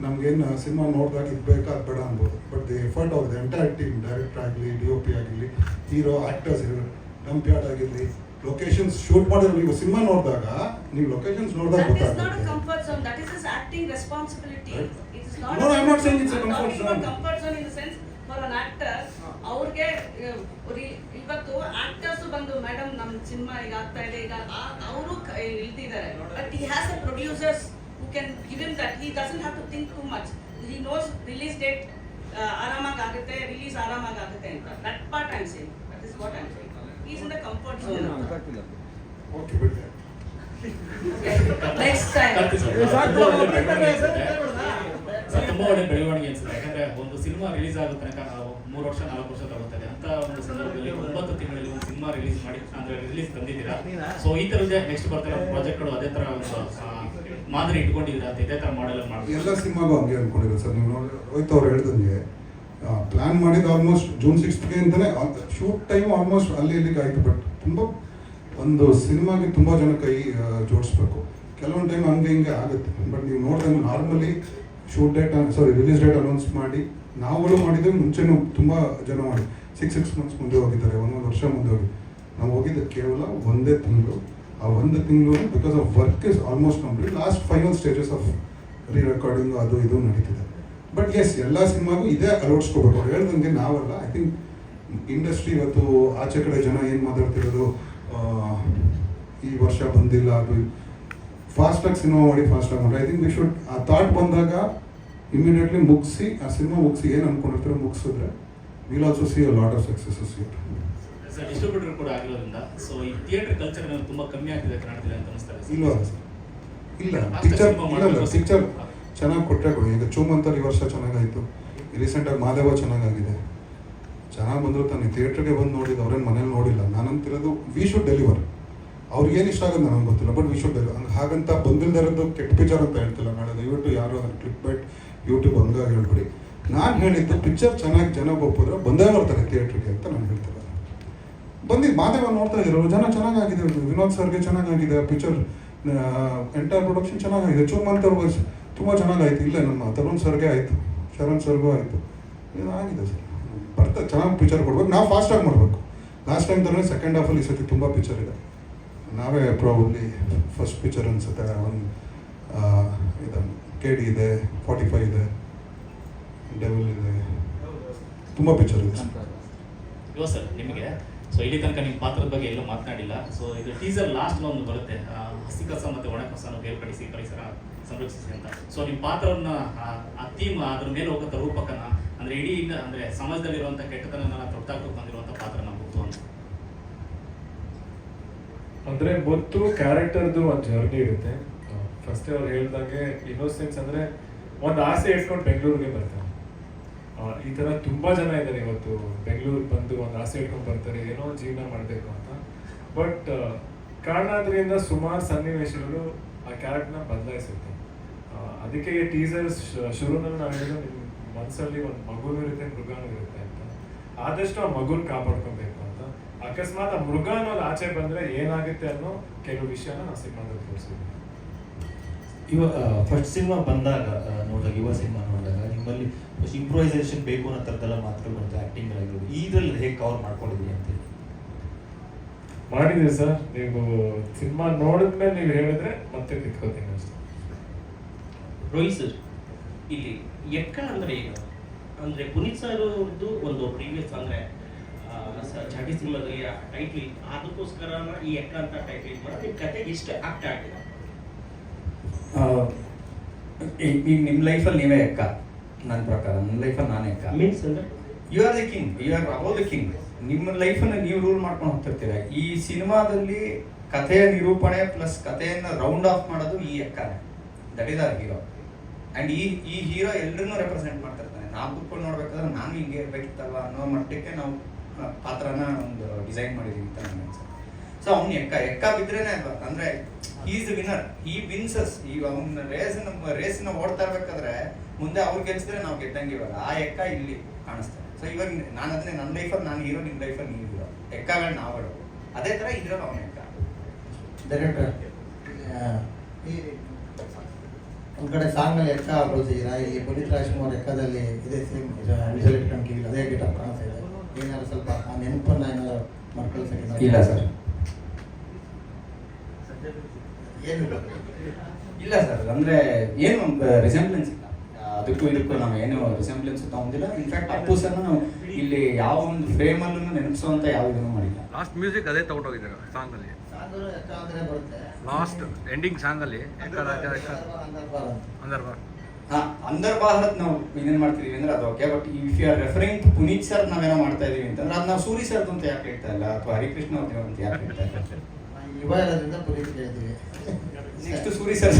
[SPEAKER 1] ನಮ್ಗೇನು ಸಿನಿಮಾ ನೋಡಿದಾಗ ಇದು ಬೇಕಾ ಅದು ಬೇಡ ಅನ್ಬೋದು, but the effort of the entire team, director ಆಗಲಿ, DOP ಆಗಿರಲಿ, ಹೀರೋ ಆ್ಯಕ್ಟರ್ಸ್ ಇರಲಿ, ಡಂಪ್ ಯಾರ್ಡ್ ಆಗಿರಲಿ, ಲೊಕೇಶನ್ಸ್ ಶೂಟ್ ಮಾಡಿರೋ ನೀವು ಸಿನಿಮಾ ನೋಡಿದಾಗ ನೀವು ಲೊಕೇಶನ್ಸ್ ನೋಡಿದಾಗ
[SPEAKER 3] That is not a
[SPEAKER 1] ಗೊತ್ತಾಗುತ್ತೆ.
[SPEAKER 3] comfort zone. That is his acting responsibility. It is not.
[SPEAKER 1] No, I'm not saying it's a
[SPEAKER 3] I'm
[SPEAKER 1] comfort
[SPEAKER 3] talking about
[SPEAKER 1] zone.
[SPEAKER 3] comfort zone in the sense for an actor. ಅವ್ರಿಗೆ ಇವತ್ತು ಆಕ್ಟರ್ಸ್ ಬಂದು ಮೇಡಮ್ ನಮ್ಮ ಸಿನಿಮಾ ಈಗ ಆಗ್ತಾ ಇದೆ, ಈಗ ಅವರು ಇಳ್ತಿದ್ದಾರೆ. But he has the producers who can give him that. He doesn't have to think too much. He knows release date ಆರಾಮಾಗಿ ಆಗುತ್ತೆ, ರಿಲೀಸ್ ಆರಾಮಾಗಿ ಆಗುತ್ತೆ ಅಂತ. That part I'm saying. That is what I'm saying. He's in the comfort zone.
[SPEAKER 1] Okay ಬಿಡಿ.
[SPEAKER 3] Next time.
[SPEAKER 5] ತುಂಬ ಒಳ್ಳೆ ಬೆಳವಣಿಗೆ ಅನ್ಸುತ್ತೆ. ಯಾಕಂದ್ರೆ ಒಂದು ಸಿನಿಮಾ ರಿಲೀಸ್ ಆಗೋ ತನಕ ನಾವು 3 ವರ್ಷ 4 ವರ್ಷ ತಗೋತಾರೆ ಅಂತ ಒಂದು ಸಂದರ್ಭದಲ್ಲಿ 9 ತಿಂಗಳಲ್ಲಿ ಒಂದು ಸಿನಿಮಾ ರಿಲೀಸ್ ಮಾಡಿ ಅಂದ್ರೆ ರಿಲೀಸ್ ತಂದಿದ್ದೀರಾ. ಸೊ ಈ ತರದೇ ನೆಕ್ಸ್ಟ್ ಬರ್ತಿರೋ ಪ್ರಾಜೆಕ್ಟ್ಗಳು ಅದೇ ತರ ಒಂದು ಮಾದರಿ ಇಟ್ಕೊಂಡಿದ್ದೀರಾ ಅಂತ ಇದೇ ತರ ಮಾಡೆಲ್ ಮಾಡ್ತೀವಿ.
[SPEAKER 1] ಎಲ್ಲ ಸಿನಿಮಾಗೂ ಹಂಗೆ ಅನ್ಕೊಂಡಿರೋ ಸರ್. ನೀವು ನೋಡಿ ರೋಹಿತ್ ಅವ್ರು ಹೇಳ್ದಂಗೆ ಪ್ಲಾನ್ ಮಾಡಿದ್ದು ಆಲ್ಮೋಸ್ಟ್ ಜೂನ್ 6ಗೆ ಅಂತಲೇ ಶೂಟ್ ಟೈಮ್ ಆಲ್ಮೋಸ್ಟ್ ಅಲ್ಲಿ ಇಲ್ಲಿಗೆ ಆಯಿತು. ಬಟ್ ತುಂಬ ಒಂದು ಸಿನಿಮಾಗೆ ತುಂಬ ಜನ ಕೈ ಜೋಡಿಸ್ಬೇಕು. ಕೆಲವೊಂದು ಟೈಮ್ ಹಂಗೆ ಹಿಂಗೆ ಆಗುತ್ತೆ. ಬಟ್ ನೀವು ನೋಡಿದಂಗೆ normally shoot date release date announce ಮಾಡಿ ನಾವುಗಳು ಮಾಡಿದ್ವಿ. ಮುಂಚೆನೂ ತುಂಬ ಜನ ಮಾಡಿ 6 ಮಂತ್ಸ್ ಮುಂದೆ ಹೋಗಿದ್ದಾರೆ, 1 ವರ್ಷ ಮುಂದೆ ಹೋಗಿ. ನಾವು ಹೋಗಿದ್ದು ಕೇವಲ 1 ತಿಂಗಳು. ಆ 1 ತಿಂಗಳು because of work is almost complete. Last final stages of recording ಅದು ಇದು ನಡೀತಿದೆ. ಬಟ್ ಎಸ್ ಎಲ್ಲ ಸಿನಿಮಾಗೂ ಇದೇ ಅಳವಡಿಸ್ಕೋಬೇಕು. ಅವ್ರು ಹೇಳ್ದಂಗೆ ನಾವಲ್ಲ. ಐ ಥಿಂಕ್ ಇಂಡಸ್ಟ್ರಿ ಇವತ್ತು ಆಚೆ ಕಡೆ ಜನ ಏನು ಮಾತಾಡ್ತಿರೋದು, ಈ ವರ್ಷ ಬಂದಿಲ್ಲ, ಅದು ಫಾಸ್ಟಾಗಿ ಸಿನಿಮಾ ಮಾಡಿ ಫಾಸ್ಟಾಗಿ ಮಾಡಿ. ಐ ಥಿಂಕ್ ವಿ ಶುಡ್ ಆ ಥಾಟ್ ಬಂದಾಗ ಇಮಿಡಿಯೇಟ್ಲಿ ಮುಗಿಸಿ ಆ ಸಿನಿಮಾ ಮುಗಿಸಿ ಏನು ಅನ್ಕೊಂಡಿರ್ತಾರೆ ಮುಗಿಸಿದ್ರೆ will also see a lot of successes.
[SPEAKER 5] Sir distributor ಕೂಡ ಆಗಿರೋದ್ರಿಂದ ಸೊ ಈ ಥಿಯೇಟರ್ ಕಲ್ಚರ್ ತುಂಬಾ ಕಮ್ಮಿ ಆಗ್ತಿದೆ ಕನ್ನಡದಲ್ಲಿ ಅಂತ ಅನಿಸ್ತಾರೆ.
[SPEAKER 1] ಇಲ್ವಾ ಸರ್? ಇಲ್ಲ, ಪಿಕ್ಚರ್ ಚೆನ್ನಾಗಿ ಕೊಟ್ಟರೆ ಕೊಡಿ. ಈಗ ಚೂಮಂತರ್ ಈ ವರ್ಷ ಚೆನ್ನಾಗಾಯಿತು. ರೀಸೆಂಟಾಗಿ ಮಾದೇವ ಚೆನ್ನಾಗಾಗಿದೆ. ಚೆನ್ನಾಗಿ ಬಂದರು ತಾನೆ ಥಿಯೇಟ್ರಿಗೆ ಬಂದು ನೋಡಿದ್ದು, ಅವ್ರೇನು ಮನೇಲಿ ನೋಡಿಲ್ಲ. ನಾನಂತಿರೋದು ವಿ ಶುಡ್ ಡೆಲಿವರ್. ಅವ್ರಿಗೇನು ಇಷ್ಟ ಆಗೋದು ನನಗೆ ಗೊತ್ತಿಲ್ಲ, ಬಟ್ ವಿ ಶುಡ್ ಡೆಲಿವರ್. ಹಾಗಂತ ಬಂದಿಲ್ಲದೆ ಇರೋದು ಕೆಟ್ಟ ಪಿಕ್ಚರ್ ಅಂತ ಹೇಳ್ತಿಲ್ಲ. ನಾಳೆ ದಯವಿಟ್ಟು ಯಾರು ಅದನ್ನು ಕ್ಲಿಕ್ ಬೈಟ್ ಯೂಟ್ಯೂಬ್ ಹಂಗಾಗಿ ಹೇಳ್ಬಿಡಿ. ನಾನು ಹೇಳಿದ್ದು ಪಿಕ್ಚರ್ ಚೆನ್ನಾಗಿ ಜನ ಒಪ್ಪಿದ್ರೆ ಬಂದೇ ಬರ್ತಾರೆ ಥಿಯೇಟ್ರಿಗೆ ಅಂತ ನಾನು ಹೇಳ್ತಿಲ್ಲ. ಬಂದಿದ್ದು ಮಾದೇವ ನೋಡ್ತಾ ಇದ್ರು, ಜನ ಚೆನ್ನಾಗಾಗಿದೆ. ವಿನೋದ್ ಸರ್ಗೆ ಚೆನ್ನಾಗಾಗಿದೆ ಪಿಕ್ಚರ್, ಎಂಟೈರ್ ಪ್ರೊಡಕ್ಷನ್ ಚೆನ್ನಾಗಿದೆ. ಚೂಮಂತರ್ ತುಂಬ ಚೆನ್ನಾಗಾಯ್ತು. ಇಲ್ಲ ನಮ್ಮ ತರುಣ್ ಸರ್ಗೆ ಆಯಿತು, ಶರಣ್ ಸರ್ಗೂ ಆಯಿತು. ಇದಾಗಿದೆ ಸರ್. ಬರ್ತಾರೆ, ಚೆನ್ನಾಗಿ ಪಿಕ್ಚರ್ ಕೊಡ್ಬೇಕು. ನಾವು ಫಾಸ್ಟಾಗಿ ಮಾಡಬೇಕು. ಲಾಸ್ಟ್ ಟೈಮ್ ಥರನೇ ಸೆಕೆಂಡ್ ಹಾಫಲ್ಲಿ ಈ ಸತಿ ತುಂಬ ಪಿಕ್ಚರ್ ಇದೆ. ನಾವೇ ಪ್ರಾಬಬ್ಲಿ ಫಸ್ಟ್ ಪಿಕ್ಚರ್ ಅನ್ಸುತ್ತೆ. ಒಂದು ಇದು KD ಇದೆ, 45 ಇದೆ, ಡೆವಿಲ್ ಇದೆ, ತುಂಬ ಪಿಕ್ಚರ್ ಇದೆ.
[SPEAKER 5] ಇವ ಸರ್ ನಿಮಗೆ ಸೊ ಇಲ್ಲಿ ತನಕ ನಿಮ್ಮ ಪಾತ್ರದ ಬಗ್ಗೆ ಎಲ್ಲೂ ಮಾತನಾಡಿಲ್ಲ. ಸೊ ಇದು ಟೀಸರ್ ಲಾಸ್ಟ್ ಒಂದು ಬರುತ್ತೆ, ಹಸಿ ಕಸ ಮತ್ತು ಒಣ ಕಸನ ಬೇರ್ಪಡಿಸಿ ಪರಿಸರ ಸಂರಕ್ಷಿಸಿ ಅಂತ. ಸೊ ನಿಮ್ಮ ಪಾತ್ರವನ್ನ ಆ ಥೀಮ್ ಅದ್ರ ಮೇಲೆ ಹೋಗಂತ ರೂಪಕನ ಅಂದ್ರೆ ಇಡೀ ಅಂದ್ರೆ ಸಮಾಜದಲ್ಲಿರುವಂತ ಕೆಟ್ಟತನ ತೊಟ್ಟಾಕು ಬಂದಿರುವಂತ ಪಾತ್ರ ಮುತ್ತು ಅಂತ.
[SPEAKER 4] ಅಂದ್ರೆ ಮುತ್ತು ಕ್ಯಾರೆಕ್ಟರ್ದು ಒಂದು ಜರ್ನಿ ಇರುತ್ತೆ. ಫಸ್ಟ್ ಅವ್ರು ಹೇಳ್ದಂಗೆ ಇನ್ನೋಸೆನ್ಸ್ ಅಂದ್ರೆ ಒಂದು ಆಸೆ ಇಟ್ಕೊಂಡು ಬೆಂಗಳೂರಿಗೆ ಬರ್ತಾರೆ. ಈ ತರ ತುಂಬಾ ಜನ ಇದ್ದಾರೆ ಇವತ್ತು ಬೆಂಗಳೂರಿಗೆ ಬಂದು ಒಂದು ಆಸೆ ಇಟ್ಕೊಂಡು ಬರ್ತಾರೆ, ಏನೋ ಒಂದು ಜೀವನ ಮಾಡಬೇಕು ಅಂತ. ಬಟ್ ಕಾರಣಾದ್ರಿಂದ ಸುಮಾರು ಸನ್ನಿವೇಶಗಳು ಆ ಕ್ಯಾರೆಕ್ಟರ್ನ ಬದಲಾಯಿಸುತ್ತೆ. ಅದಕ್ಕೆ ಟೀಸರ್ಸ್ ಶುರುನಲ್ಲಿ ನಾವು ಹೇಳಿದ್ರು ನಿಮ್ಮ ಮನಸ್ಸಲ್ಲಿ ಒಂದು ಮಗುನೂ ಇರುತ್ತೆ, ಮೃಗನೂ ಇರುತ್ತೆ ಅಂತ. ಆದಷ್ಟು ಆ ಮಗುನ ಕಾಪಾಡ್ಕೊಬೇಕು ಅಂತ. ಅಕಸ್ಮಾತ್ ಆ ಮೃಗ ಅನ್ನೋದು ಆಚೆ ಬಂದ್ರೆ ಏನಾಗುತ್ತೆ ಅನ್ನೋ ಕೆಲವು ವಿಷಯನ ನಾವು ಸಿನಿಮಾದಲ್ಲಿ ತೋರಿಸಿದ್ವಿ.
[SPEAKER 6] ಫಸ್ಟ್ ಸಿನಿಮಾ ಬಂದಾಗ ನೋಡಿದಾಗ, ಯುವ ಸಿನಿಮಾ ನೋಡಿದಾಗ ನಿಮ್ಮಲ್ಲಿ ಇಂಪ್ರೂವೈಸೇಷನ್ ಬೇಕು ಅನ್ನೋ ಥರದ್ದೆಲ್ಲ ಮಾತುಗಳು ಬರುತ್ತೆ, ಆ್ಯಕ್ಟಿಂಗ್ ಆಗಿರೋದು. ಇದ್ರಲ್ಲಿ ಹೇಗೆ ಕವರ್ ಮಾಡ್ಕೊಂಡಿದ್ದೀವಿ ಅಂತ
[SPEAKER 4] ಮಾಡಿದ್ದೀವಿ ಸರ್. ನೀವು ಸಿನಿಮಾ ನೋಡಿದ್ಮೇಲೆ ನೀವು ಹೇಳಿದ್ರೆ ಮತ್ತೆ ಕಿತ್ಕೋತೀನಿ ಅಷ್ಟೇ.
[SPEAKER 7] ರೋಹಿತ್ ಸರ್, ಇಲ್ಲಿ ಎಕ್ಕ ಅಂದ್ರೆ ಏನು? ಅಂದ್ರೆ ಪುನೀತ್ ಸರ್ ಅವ್ರದ್ದು ಒಂದು ಪ್ರೀವಿಯಸ್ ಅಂದ್ರೆ ಚಾಟಿ ಸಿನಿಮಾದಲ್ಲಿ ಟೈಟ್ಲ್ ಇತ್ತು, ಅದಕ್ಕೋಸ್ಕರ ಈ ಎಕ್ಕ ಅಂತ ಟೈಟ್ಲ್ ಇತ್ತು. ನಿಮ್ಮ ಕತೆ ಎಷ್ಟು ಆಕ್ಟ್ ಆಗಿದೆ?
[SPEAKER 2] ಈಗ ನಿಮ್ಮ ಲೈಫಲ್ಲಿ ನೀವೇ ಎಕ್ಕ, ನನ್ನ ಪ್ರಕಾರ ನನ್ನ ಲೈಫಲ್ಲಿ ನಾನೇ ಎಕ್ಕ.
[SPEAKER 7] ಮೀನ್ಸ್ ಅಂದ್ರೆ
[SPEAKER 2] you are the king, you are above the king. ನಿಮ್ಮ ಲೈಫನ್ನು ನೀವು ರೂಲ್ ಮಾಡ್ಕೊಂಡು ಹೋಗ್ತಿರ್ತೀರ. ಈ ಸಿನಿಮಾದಲ್ಲಿ ಕಥೆಯ ನಿರೂಪಣೆ ಪ್ಲಸ್ ಕಥೆಯನ್ನು ರೌಂಡ್ ಆಫ್ ಮಾಡೋದು ಈ ಎಕ್ಕನೇ. That is our hero. And ಈ ಹೀರೋ ಎಲ್ಲರನ್ನೂ ರೆಪ್ರೆಸೆಂಟ್ ಮಾಡ್ತಿರ್ತಾನೆ. ನಾವು ಕೂತ್ಕೊಂಡು ನೋಡ್ಬೇಕಾದ್ರೆ ನಾನು ಹಿಂಗೆ ಇರಬೇಕಿತ್ತಲ್ವ ಅನ್ನೋ ಮಟ್ಟಕ್ಕೆ ನಾವು ಪಾತ್ರನ ಒಂದು ಡಿಸೈನ್ ಮಾಡಿದ್ದೀವಿ ಅಂತ ನನಗೆ ಅನ್ಸುತ್ತೆ. ಸೊ ಅವ್ನು ಎಕ್ಕ ಬಿದ್ರೇನೆ ಅಂದರೆ ಈಸ್ ವಿನ್ನರ್, ಈ ವಿನ್ಸಸ್. ಈಗ ಅವ್ನ ರೇಸನ್ನ ಓಡ್ತಾ ಇರ್ಬೇಕಾದ್ರೆ ಮುಂದೆ ಅವ್ರು ಗೆಲ್ಸಿದ್ರೆ ನಾವು ಗೆದ್ದಂಗೆ. ಇವಾಗ ಆ ಎಕ್ಕ ಇಲ್ಲಿ ಕಾಣಿಸ್ತಾರೆ. ಸೊ ಇವಾಗ ನಾನು ಅದನ್ನೇ ನನ್ನ ಲೈಫಲ್ಲಿ ನಾನು ಹೀರೋ, ನಿಮ್ಮ ಲೈಫಲ್ಲಿ ನೀವು ಹೀರೋ. ಎಕ್ಕಗಳು ನಾವುಗಳು. ಅದೇ ಥರ ಇದ್ರಲ್ಲಿ ಅವನ ಎಕ್ಕ.
[SPEAKER 8] ಡೈರೆಕ್ಟರ್ ಒಂದು ಕಡೆ ಸಾಂಗಲ್ಲಿ ಎಕ್ಕ ಬಳಸಿದ್ದೀರಾ, ಇಲ್ಲಿ ಪುನೀತ್ ರಾಜ್ಕುಮಾರ್ ಎಕ್ಕದಲ್ಲಿ ಇದೇ ಸೇಮ್ ವಿಜಲ್ ಇಟ್ಕೊಂಡು ಕಿವಿಲಿ ಅದೇ ಗಿಟಾರ್ ಕಾಣಿಸ್ತಾ ಇದೆ. ಏನಾದ್ರು ಸ್ವಲ್ಪ ಆ ನೆನಪನ್ನ ಏನಾದ್ರು ಮರ್ಕಳಿಸಕ್ಕೆ?
[SPEAKER 2] ಇಲ್ಲ ಸರ್,
[SPEAKER 8] ಏನು
[SPEAKER 2] ಇಲ್ಲ ಸರ್. ಅಂದರೆ ಏನು ರಿಸೆಂಬ್ಲೆನ್ಸ್ ಇಲ್ಲ ಅದಕ್ಕೂ ಇದಕ್ಕೂ. ನಾವು ಏನು ರಿಸೆಂಬ್ಲೆನ್ಸ್ ತಗೊಂಡಿಲ್ಲ. ಇನ್ಫ್ಯಾಕ್ಟ್ ಅಪ್ಪು ಸರ್ ನಾವು ಇಲ್ಲಿ ಯಾವ ಒಂದು ಫ್ರೇಮಲ್ಲೂ ನೆನಪಿಸುವಂತ ಯಾವ ಇದನ್ನು ಮಾಡಿಲ್ಲ.
[SPEAKER 9] ಲಾಸ್ಟ್ ಮ್ಯೂಸಿಕ್ ಅದೇ ತಗೊಂಡೋಗಿದ್ದಾರೆ ಸಾಂಗಲ್ಲಿ.
[SPEAKER 8] ಸಾಂಗರು ಎಕ್ಕ ಅಂದರೆ ಬರುತ್ತೆ.
[SPEAKER 9] ಲಾಸ್ಟ್ ಎಂಡಿಂಗ್ ಸಾಂಗಲ್ಲಿ
[SPEAKER 2] ಅಂದರ್ ಭಾರತ್ ನಾವು ಏನೇನು ಮಾಡ್ತಿದೀವಿ ಅಂದ್ರೆ ಅದು okay. But if you are referring to Puneeth sir ನಾವೇನೋ ಮಾಡ್ತಾ ಇದೀವಿ ಅಂತಂದ್ರೆ ಅದು ನಾವು ಸೂರಿ ಸರ್ದು ಅಂತ ಯಾಕೆ ಹೇಳ್ತಾ ಇಲ್ಲ, ಅಥವಾ ಹರಿಕೃಷ್ಣ ಅವ್ರದ್ದು ಅಂತ ಯಾಕೆ ಹೇಳ್ತಾ ಇಲ್ಲ?
[SPEAKER 8] ಯುವ ಇರೋದ್ರಿಂದ ಪುನೀತ್ ಹೇಳ್ತೀವಿ.
[SPEAKER 2] ನೆಕ್ಸ್ಟ್ ಸೂರಿ ಸರ್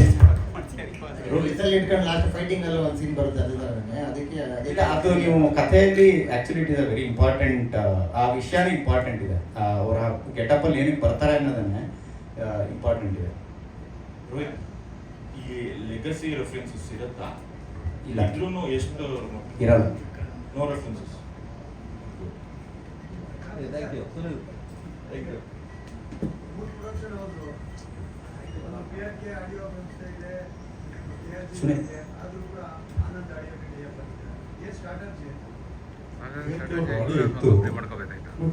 [SPEAKER 8] ಇದರಲ್ಲಿ ಇಟ್ಕೊಂಡು ಲಾಸ್ಟ್ ಫೈಟಿಂಗ್ ಅಲ್ಲಿ ಒಂದು ಸೀನ್ ಬರುತ್ತೆ, ಅದು ಥರನೇ. ಅದಕ್ಕೆ
[SPEAKER 2] ಇಲ್ಲ, ಅದು ನೀವು ಕಥೆಯಲ್ಲಿ actually it is a very important. ಆ ವಿಷಯನೇ ಇಂಪಾರ್ಟೆಂಟ್ ಇದೆ. ಅವರ ಗೆಟಪ್ ಅಲ್ಲಿ ಏನಕ್ಕೆ ಬರ್ತಾರೆ ಅನ್ನೋದನ್ನೇ ಇಂಪಾರ್ಟೆಂಟ್ ಇದೆ.
[SPEAKER 10] ರೋಹಿತ್, ಈ ಲೆಗಸಿ ರೆಫರೆನ್ಸಸ್ ಇರುತ್ತಾ?
[SPEAKER 2] ಇಲ್ಲ,
[SPEAKER 10] ಇದ್ರೂ ಎಷ್ಟು
[SPEAKER 2] ಇರಲ್ಲ.
[SPEAKER 10] No references.
[SPEAKER 2] Sunil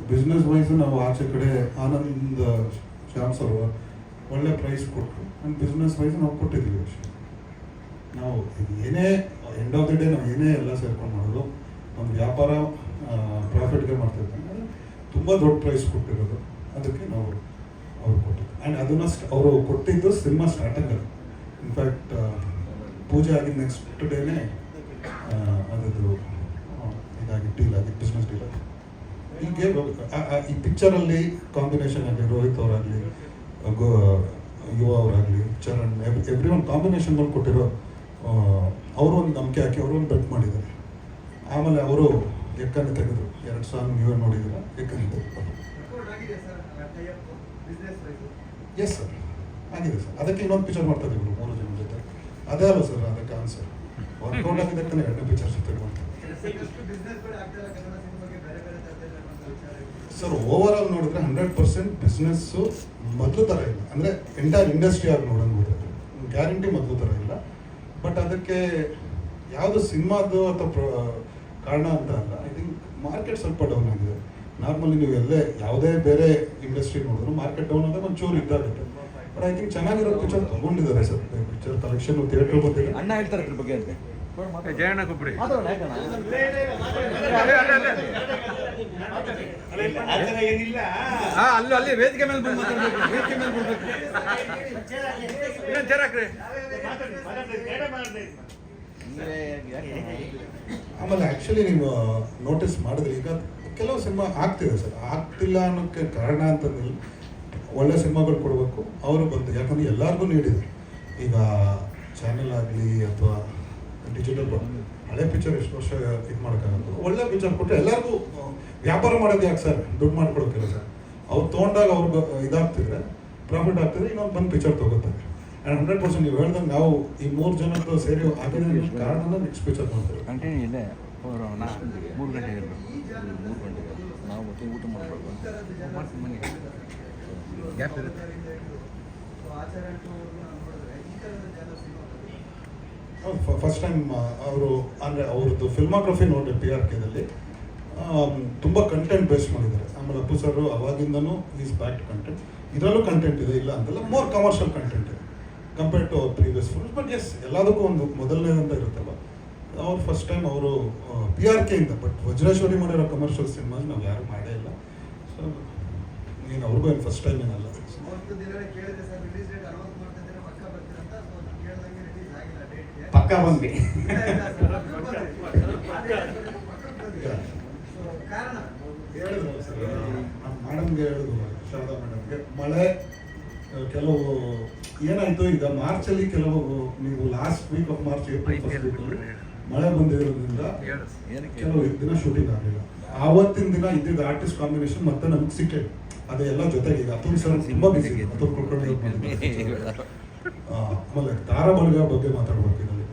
[SPEAKER 1] business wise ನಾವು ಆಚೆ ಕಡೆ ಆನಂದ್ ಶ್ಯಾಮ್ ಸರ್ ಒಳ್ಳೆ ಪ್ರೈಸ್ ಕೊಟ್ಟರು. ಆ್ಯಂಡ್ ಬಿಸ್ನೆಸ್ ವೈಸ್ ನಾವು ಕೊಟ್ಟಿದ್ದೀವಿ ಅಷ್ಟೇ. ನಾವು ಏನೇ ಎಂಡ್ ಆಫ್ ದ ಡೇ ನಾವು ಏನೇ ಎಲ್ಲ ಸೇರ್ಕೊಂಡು ಮಾಡೋದು ಒಂದು ವ್ಯಾಪಾರ ಪ್ರಾಫಿಟ್ಗೆ ಮಾಡ್ತಿರ್ತಾನೆ. ಅದು ತುಂಬ ದೊಡ್ಡ ಪ್ರೈಸ್ ಕೊಟ್ಟಿರೋದು, ಅದಕ್ಕೆ ನಾವು ಅವ್ರು ಕೊಟ್ಟಿದ್ದು. ಆ್ಯಂಡ್ ಅದನ್ನು ಅವರು ಕೊಟ್ಟಿದ್ದು ಸಿನಿಮಾ ಸ್ಟಾರ್ಟಿಂಗಲ್ಲಿ. ಇನ್ಫ್ಯಾಕ್ಟ್ ಪೂಜೆ ಆಗಿದ್ದು ನೆಕ್ಸ್ಟ್ ಡೇನೇ ಅದದ್ದು ಇದಾಗಿ ಡೀಲ್ ಆಗಿ ಬಿಸ್ನೆಸ್ ಡೀಲ್ ಆಗಿ. ಹೀಗೆ ಈ ಪಿಕ್ಚರಲ್ಲಿ ಕಾಂಬಿನೇಷನ್ ಆಗಲಿ, ರೋಹಿತ್ ಅವರಾಗಲಿ, ಯುವ ಅವರಾಗಲಿ, ಚರಣ್, ಎವ್ರಿ ಒಂದು ಕಾಂಬಿನೇಷನ್ಗಳು ಕೊಟ್ಟಿರೋ ಅವರು ಒಂದು ನಂಬಿಕೆ ಹಾಕಿ ಅವರು ಒಂದು ಬೆಟ್ ಮಾಡಿದ್ದಾರೆ. ಆಮೇಲೆ ಅವರು ಎಕ್ಕನೆ ತೆಗೆದ್ರು. 2 ಸಾಂಗ್ ನೀವೇ ನೋಡಿದ್ದೀರ, ಎಕ್ಕನೆ ತೆಗೆದು. ಎಸ್ ಸರ್, ಆಗಿದೆ ಸರ್. ಅದಕ್ಕೆ ಇನ್ನೊಂದು ಪಿಕ್ಚರ್ ಮಾಡ್ತಾ ಇದ್ದೀವಿ 3 ಜನ ಜೊತೆ. ಅದೇ ಅಲ್ಲ ಸರ್ ಅದಕ್ಕೆ ಆನ್ಸರ್. ವರ್ಕೌಟ್ ಆಗಿದ್ದಕ್ಕೆ 2 ಪಿಕ್ಚರ್ ಜೊತೆ ಮಾಡ್ತಾರೆ ಸರ್. ಓವರ್ ಆಲ್ ನೋಡಿದ್ರೆ 100% ಬಿಸ್ನೆಸ್ಸು ಮೊದಲು ಥರ ಇಲ್ಲ. ಅಂದರೆ ಎಂಟೈರ್ ಇಂಡಸ್ಟ್ರಿ ಆಗಿ ನೋಡೋದು ಗ್ಯಾರಂಟಿ ಮೊದಲು ಥರ ಇಲ್ಲ. ಬಟ್ ಅದಕ್ಕೆ ಯಾವುದು ಸಿನಿಮಾದು ಅಥವಾ ಕಾರಣ ಅಂತ ಅಲ್ಲ. ಐ ಥಿಂಕ್ ಮಾರ್ಕೆಟ್ ಸ್ವಲ್ಪ ಡೌನ್ ಆಗಿದೆ. ನಾರ್ಮಲಿ ನೀವು ಎಲ್ಲೇ ಯಾವುದೇ ಬೇರೆ ಇಂಡಸ್ಟ್ರಿ ನೋಡಿದ್ರು ಮಾರ್ಕೆಟ್ ಡೌನ್ ಆದಾಗ ಒಂಚೂರು ಇದ್ದಾಗುತ್ತೆ. ಬಟ್ ಐ ಥಿಂಕ್ ಚೆನ್ನಾಗಿರೋ ಪಿಕ್ಚರ್ ತೊಗೊಂಡಿದ್ದಾರೆ ಸರ್. ಪಿಕ್ಚರ್ ಕಲೆಕ್ಷನ್ ಥಿಯೇಟರ್ ಬಂದಿದೆ.
[SPEAKER 9] ಅಣ್ಣ ಹೇಳ್ತಾರೆ ಇದ್ರ ಬಗ್ಗೆ ಅಂತ ಜಯಣ್ಣ ಕೊಬ್ಬರಿ ಅಲ್ಲಿ ವೇದಿಕೆ ಮೇಲೆ ಬಂದು ಮಾತಾಡ್ಬೇಕು. ವೇದಿಕೆ ಮೇಲೆ ಬರ್ಬೇಕು.
[SPEAKER 1] ಆಮೇಲೆ ಆ್ಯಕ್ಚುಲಿ ನೀವು ನೋಟಿಸ್ ಮಾಡಿದ್ರೆ ಈಗ ಕೆಲವು ಸಿನಿಮಾ ಆಗ್ತಿದೆ ಸರ್, ಆಗ್ತಿಲ್ಲ ಅನ್ನೋಕ್ಕೆ ಕಾರಣ ಅಂತಂದ್ರೆ ಒಳ್ಳೆ ಸಿನಿಮಾಗಳು ಕೊಡಬೇಕು ಅವರು ಬಂದು, ಯಾಕಂದರೆ ಎಲ್ಲರಿಗೂ ನೀಡಿದೆ. ಈಗ ಚಾನೆಲ್ ಆಗಲಿ ಅಥವಾ ಡಿಜಿಟಲ್ ಹಳೆ ಪಿಕ್ಚರ್ ಎಷ್ಟು ವರ್ಷ ಇದು ಮಾಡೋಕ್ಕಾಗಲ್ಲ, ಒಳ್ಳೆ ಪಿಕ್ಚರ್ ಕೊಟ್ಟರೆ ಎಲ್ಲರಿಗೂ ವ್ಯಾಪಾರ ಮಾಡೋದು ಯಾಕೆ ಸರ್, ದುಡ್ಡು ಮಾಡ್ಕೊಡೋಕ್ಕಿಲ್ಲ ಸರ್. ಅವ್ರು ತೊಗೊಂಡಾಗ ಅವ್ರಿಗೆ ಇದಾಗ್ತಿದ್ರೆ ಪ್ರಾಫಿಟ್ ಆಗ್ತಿದ್ರೆ ಇನ್ನೊಂದು ಬಂದು ಪಿಕ್ಚರ್ ತೊಗೋತಾರೆ. ಆ್ಯಂಡ್ 100% ನೀವು ಹೇಳ್ದಂಗೆ ನಾವು ಈ 3 ಜನದ್ದು ಸೇರಿ ಆಗಿದ್ರೆ ಕಾರಣನ ನೆಕ್ಸ್ಟ್ ಪಿಕ್ಚರ್ ಮಾಡ್ತೀವಿ.
[SPEAKER 9] ಕಂಟಿನ್ಯೂ ಇದೆ 3 ಗಂಟೆಗೆ ಇರಬೇಕು, 3 ಗಂಟೆಗೆ ನಾವು ಮತ್ತೆ ಊಟ ಮಾಡಬಾರ್ದು, ಮನೆಗೆ ಗ್ಯಾಪ್ ಇರುತ್ತೆ.
[SPEAKER 1] ಫಸ್ಟ್ ಟೈಮ್ ಅವರು ಅಂದರೆ ಅವ್ರದ್ದು ಫಿಲ್ಮಾಗ್ರಫಿ ನೋಡಿ PRKದಲ್ಲಿ ತುಂಬ ಕಂಟೆಂಟ್ ಬೇಸ್ ಮಾಡಿದ್ದಾರೆ. ಆಮೇಲೆ ಅಪ್ಪು ಸರ್ ಅವಾಗಿಂದನೂ ಈಸ್ ಬ್ಯಾಕ್ ಟು ಕಂಟೆಂಟ್, ಇದರಲ್ಲೂ ಕಂಟೆಂಟ್ ಇದೆ ಇಲ್ಲ ಅಂತಲ್ಲ, ಮೋರ್ ಕಮರ್ಷಿಯಲ್ ಕಂಟೆಂಟ್ ಇದೆ compared to our previous films. But yes ಎಲ್ಲದಕ್ಕೂ ಒಂದು ಮೊದಲನೇದಂತ ಇರುತ್ತಲ್ಲ, ಅವ್ರು ಫಸ್ಟ್ ಟೈಮ್ ಅವರು PRKಯಿಂದ. ಬಟ್ ವಜ್ರೇಶ್ವರಿ ಮಾಡಿರೋ ಕಮರ್ಷಿಯಲ್ ಸಿನಿಮಾಸ್ ನಾವು ಯಾರು ಮಾಡೇ ಇಲ್ಲ. ಸೊ ನೀನು ಅವ್ರಿಗೂ ಏನು ಫಸ್ಟ್ ಟೈಮ್ ಏನಲ್ಲ.
[SPEAKER 2] ಪಕ್ಕ ಬಂದ್ವಿ.
[SPEAKER 1] ಹೇಳಿದ್ರು ಸರ್, ನಮ್ಮ ಮೇಡಮ್ಗೆ ಹೇಳಿದ್ರು, ಶಾರದಾ ಮೇಡಮ್ಗೆ ಮಳೆ ಕೆಲವು ಏನಾಯಿತು ಈಗ ಮಾರ್ಚಲ್ಲಿ ಕೆಲವು ನೀವು last week of March April first ವೀಕಲ್ಲಿ ಮಳೆ ಬಂದಿರೋದ್ರಿಂದ ಕೆಲವು ದಿನ ಶೂಟಿಂಗ್ ಆಗಲಿಲ್ಲ. ಆವತ್ತಿನ ದಿನ ಇದ್ದಿದ್ದ ಆರ್ಟಿಸ್ಟ್ ಕಾಂಬಿನೇಷನ್ ಮತ್ತೆ ನಮ್ಗೆ ಸಿಕ್ಕಿದೆ, ಅದೇ ಎಲ್ಲ ಜೊತೆಗೆ. ಈಗ ಅತುಲ್ ಸರ್ ತುಂಬ ಬಿಸಿ, ಅತುಲ್ ಕುಲಕರ್ಣಿ. ಆಮೇಲೆ ತಾರಾಬಲಗ ಬಗ್ಗೆ ಮಾತಾಡ್ಬೇಕು ಇದರಲ್ಲಿ.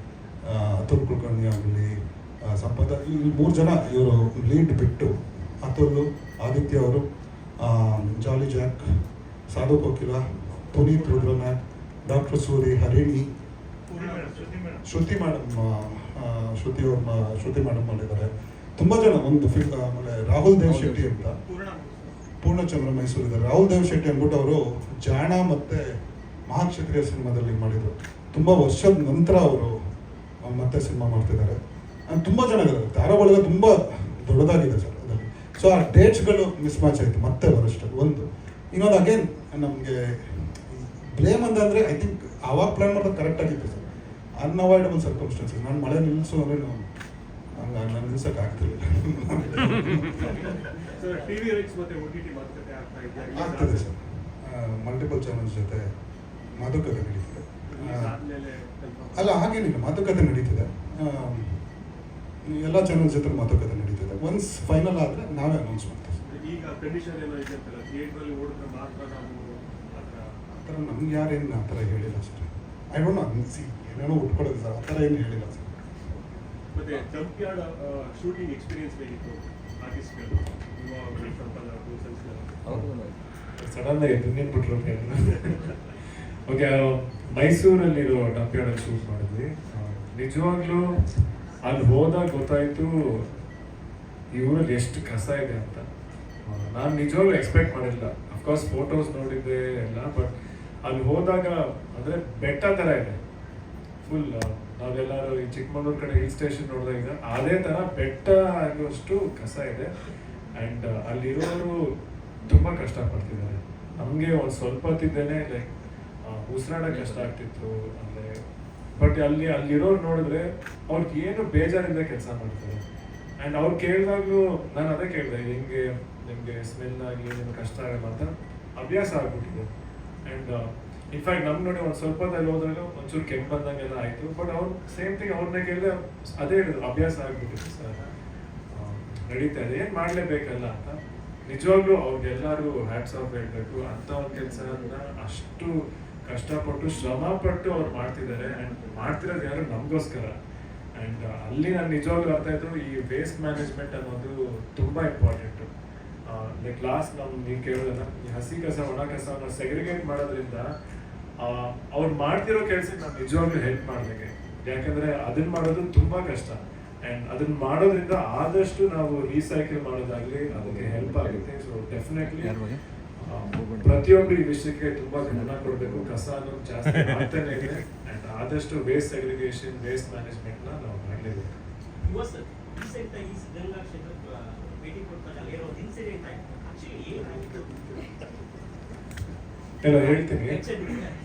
[SPEAKER 1] ಅತುಲ್ ಕುಲಕರ್ಣಿ ಆಗಲಿ, ಸಂಪದ, ಈ 3 ಜನ ಇವರು ಲೀಡ್ ಬಿಟ್ಟು ಅತುಲ್, ಆದಿತ್ಯ ಅವರು, ಜಾಲಿ ಜಾಕ್, ಸಾಧು ಕೋಕಿಲ, ಪುನೀತ್ ರುದ್ರನಾಥ್, ಡಾಕ್ಟರ್ ಸೂರಿ, ಹರಿಣಿ, ಶ್ರುತಿ ಮೇಡಮ್, ಶ್ರುತಿ ಮೇಡಮ್ ಮಾಡಿದ್ದಾರೆ. ತುಂಬ ಜನ ಒಂದು ಆಮೇಲೆ ರಾಹುಲ್ ದೇವ್ ಶೆಟ್ಟಿ ಅಂತ, ಪೂರ್ಣಚಂದ್ರ ಮೈಸೂರು ಇದ್ದಾರೆ. ರಾಹುಲ್ ದೇವ್ ಶೆಟ್ಟಿ ಅಂದ್ಬಿಟ್ಟು ಅವರು ಜಾಣ ಮತ್ತು ಮಹಾಕ್ಷತ್ರಿಯ ಸಿನಿಮಾದಲ್ಲಿ ಮಾಡಿದರು. ತುಂಬ ವರ್ಷದ ನಂತರ ಅವರು ಮತ್ತೆ ಸಿನಿಮಾ ಮಾಡ್ತಿದ್ದಾರೆ. ತುಂಬ ಜನ ಇದ್ದಾರೆ. ತಾರಾಬಳಗ ತುಂಬ ದೊಡ್ಡದಾಗಿದೆ ಸರ್ ಅದರಲ್ಲಿ. ಸೊ ಆ ಡೇಟ್ಸ್ಗಳು ಮಿಸ್ ಮ್ಯಾಚ್ ಆಯಿತು ಮತ್ತೆ ಬರೋಷ್ಟಲ್ಲಿ ಒಂದು. ಇನ್ನೊಂದು ಅಗೇನ್ ನಮಗೆ ಬ್ಲೇಮ್ ಅಂತಂದರೆ ಐ ಥಿಂಕ್ ಆವಾಗ ಪ್ಲ್ಯಾನ್ ಮಾಡೋದು ಕರೆಕ್ಟಾಗಿತ್ತು ಸರ್. Unavoidable circumstances. ನಾನು ಮಳೆ ನಿಲ್ಲಿಸು ಅಂದರೆ ಹಂಗೆ ನಾನು ನಿಲ್ಸೋಕೆ ಆಗ್ತಿರಲಿಲ್ಲ. ಆಗ್ತದೆ ಸರ್, ಮಲ್ಟಿಪಲ್ ಚಾನಲ್ಸ್ ಜೊತೆ ಮಾತುಕತೆ ನಡೀತಿದೆ. ಅಲ್ಲ ಹಾಗೇನಿಲ್ಲ, ಮಾತುಕತೆ ನಡೀತಿದೆ. ಎಲ್ಲ ಚಾನಲ್ಸ್ ಜೊತೆ ಮಾತುಕತೆ ನಡೀತಿದೆ. ಒನ್ಸ್ ಫೈನಲ್ ಆದರೆ ನಾವೇ ಅನೌನ್ಸ್ ಮಾಡ್ತೀವಿ. ಆ ಥರ ನಮ್ಗೆ ಯಾರೇನು ಆ ಥರ ಹೇಳಿಲ್ಲ ಸರ್. ಐ ಡೋಂಟ್ ನೋ, ಅನಿಸಿ ಏನೇನೋ ಉಟ್ಕೊಳ್ಳೋದು ಸರ್, ಆ ಥರ ಏನು ಹೇಳಿಲ್ಲ ಸರ್.
[SPEAKER 11] ಮತ್ತೆ ಜಂಪ್ಯಾರ್ಡ್ ಶೂಟಿಂಗ್ ಎಕ್ಸ್ಪೀರಿಯನ್ಸ್ ಹೇಗಿತ್ತು ಆರ್ಟಿಸ್ಟ್ಗಳು?
[SPEAKER 4] ಸಡನ್ ಆಗಿ ಬಿಟ್ರು. ಓಕೆ, ಮೈಸೂರಲ್ಲಿರೋ ಡಂಪ್ಯಾರ್ಡಲ್ಲಿ ಶೂಟ್ ಮಾಡಿದ್ವಿ. ನಿಜವಾಗ್ಲೂ ಅಲ್ಲಿ ಹೋದಾಗ ಗೊತ್ತಾಯಿತು ಈ ಊರಲ್ಲಿ ಎಷ್ಟು ಕಸ ಇದೆ ಅಂತ. ನಾನು ನಿಜವಾಗ್ಲೂ ಎಕ್ಸ್ಪೆಕ್ಟ್ ಮಾಡಿಲ್ಲ. ಅಫ್ಕೋರ್ಸ್ ಫೋಟೋಸ್ ನೋಡಿದ್ದೆ ಎಲ್ಲ, ಬಟ್ ಅಲ್ಲಿ ಹೋದಾಗ ಅಂದರೆ ಬೆಟ್ಟ ಥರ ಇದೆ ಫುಲ್. ನಾವೆಲ್ಲರೂ ಈ ಚಿಕ್ಕಮಗಳೂರು ಕಡೆ ಹಿಲ್ ಸ್ಟೇಷನ್ ನೋಡಿದಾಗ ಅದೇ ಥರ ಬೆಟ್ಟ ಆಗುವಷ್ಟು ಕಸ ಇದೆ. ಆ್ಯಂಡ್ ಅಲ್ಲಿರೋರು ತುಂಬ ಕಷ್ಟಪಡ್ತಿದ್ದಾರೆ. ನಮಗೆ ಒಂದು ಸ್ವಲ್ಪ ಹೊತ್ತಿದ್ದೇನೆ ಲೈಕ್ ಉಸಿರಾಡೋಕೆ ಕಷ್ಟ ಆಗ್ತಿತ್ತು ಅಂದರೆ. ಬಟ್ ಅಲ್ಲಿರೋರು ನೋಡಿದ್ರೆ ಅವ್ರಿಗೆ ಏನು ಬೇಜಾರಿಂದ ಕೆಲಸ ಮಾಡ್ತಾರೆ. ಆ್ಯಂಡ್ ಅವ್ರು ಕೇಳಿದಾಗಲೂ ನಾನು ಅದೇ ಕೇಳಿದೆ, ಹಿಂಗೆ ನಿಮಗೆ ಸ್ಮೆಲ್ ಆಗಲಿ ನಿಮ್ಗೆ ಕಷ್ಟ ಆಗಲ್ಲ ಅಂತ ಅಭ್ಯಾಸ ಆಗ್ಬಿಟ್ಟಿದೆ. ಆ್ಯಂಡ್ ಇನ್ಫ್ಯಾಕ್ಟ್ ನಮ್ಗೆ ನೋಡಿ ಒಂದು ಸ್ವಲ್ಪ ಹೊತ್ತಲ್ಲಿ ಹೋದಾಗ ಒಂಚೂರು ಕೆಮ್ಮು ಬಂದಂಗೆಲ್ಲ ಆಯಿತು. ಬಟ್ ಅವ್ರು ಸೇಮ್ ಥಿಂಗ್ ಅವ್ರನ್ನ ಕೇಳಿದ್ರೆ ಅದೇ ಹೇಳಿದ್ರು, ಅಭ್ಯಾಸ ಆಗ್ಬಿಟ್ಟಿದೆ ಸರ್, ನಡೀತಾ ಇದೆ, ಏನು ಮಾಡಲೇಬೇಕಲ್ಲ ಅಂತ. ನಿಜವಾಗ್ಲೂ ಅವ್ರಿಗೆಲ್ಲರೂ ಹ್ಯಾಟ್ಸ್ ಆಫ್ ಹೇಳಬೇಕು. ಅಂಥ ಒಂದು ಕೆಲಸನ ಅಷ್ಟು ಕಷ್ಟಪಟ್ಟು ಶ್ರಮಪಟ್ಟು ಅವ್ರು ಮಾಡ್ತಿದ್ದಾರೆ. ಆ್ಯಂಡ್ ಮಾಡ್ತಿರೋದು ಯಾರು ನಮಗೋಸ್ಕರ. ಆ್ಯಂಡ್ ಅಲ್ಲಿ ನಾನು ನಿಜವಾಗ್ಲೂ ಅರ್ಥ ಆಯಿತು, ಈ ವೇಸ್ಟ್ ಮ್ಯಾನೇಜ್ಮೆಂಟ್ ಅನ್ನೋದು ತುಂಬ ಇಂಪಾರ್ಟೆಂಟು. ಲೈಕ್ ಲಾಸ್ಟ್ ನೀವು ಕೇಳೋದನ್ನ ಈ ಹಸಿ ಕಸ ಒಣ ಕಸವನ್ನು ಸೆಗ್ರಿಗೇಟ್ ಮಾಡೋದ್ರಿಂದ ಅವ್ರು ಮಾಡ್ತಿರೋ ಕೆಲಸಕ್ಕೆ ನಾನು ನಿಜವಾಗ್ಲೂ ಹೆಲ್ಪ್ ಮಾಡಿದಂಗೆ. ಯಾಕಂದರೆ ಅದನ್ನು ಮಾಡೋದು ತುಂಬ ಕಷ್ಟ. ಆ್ಯಂಡ್ ಅದನ್ನು ಮಾಡೋದ್ರಿಂದ ಆದಷ್ಟು ನಾವು ರೀಸೈಕಲ್ ಮಾಡೋದಾಗಲಿ ಅದಕ್ಕೆ ಹೆಲ್ಪ್ ಆಗುತ್ತೆ. ಸೊ ಡೆಫಿನೆಟ್ಲಿ ಪ್ರತಿಯೊಬ್ಬರು ಈ ವಿಷಯಕ್ಕೆ ತುಂಬ ಗಮನ ಕೊಡಬೇಕು. ಕಸ ಅನ್ನೋದು ಜಾಸ್ತಿ ಆಗ್ತಾನೆ ಇದೆ. ಆ್ಯಂಡ್ ಆದಷ್ಟು ವೇಸ್ಟ್ ಸೆಗ್ರಿಗೇಷನ್, ವೇಸ್ಟ್ ಮ್ಯಾನೇಜ್ಮೆಂಟ್ನ ನಾವು ಮಾಡಲೇಬೇಕು. ಎಲ್ಲ ಹೇಳ್ತೀನಿ.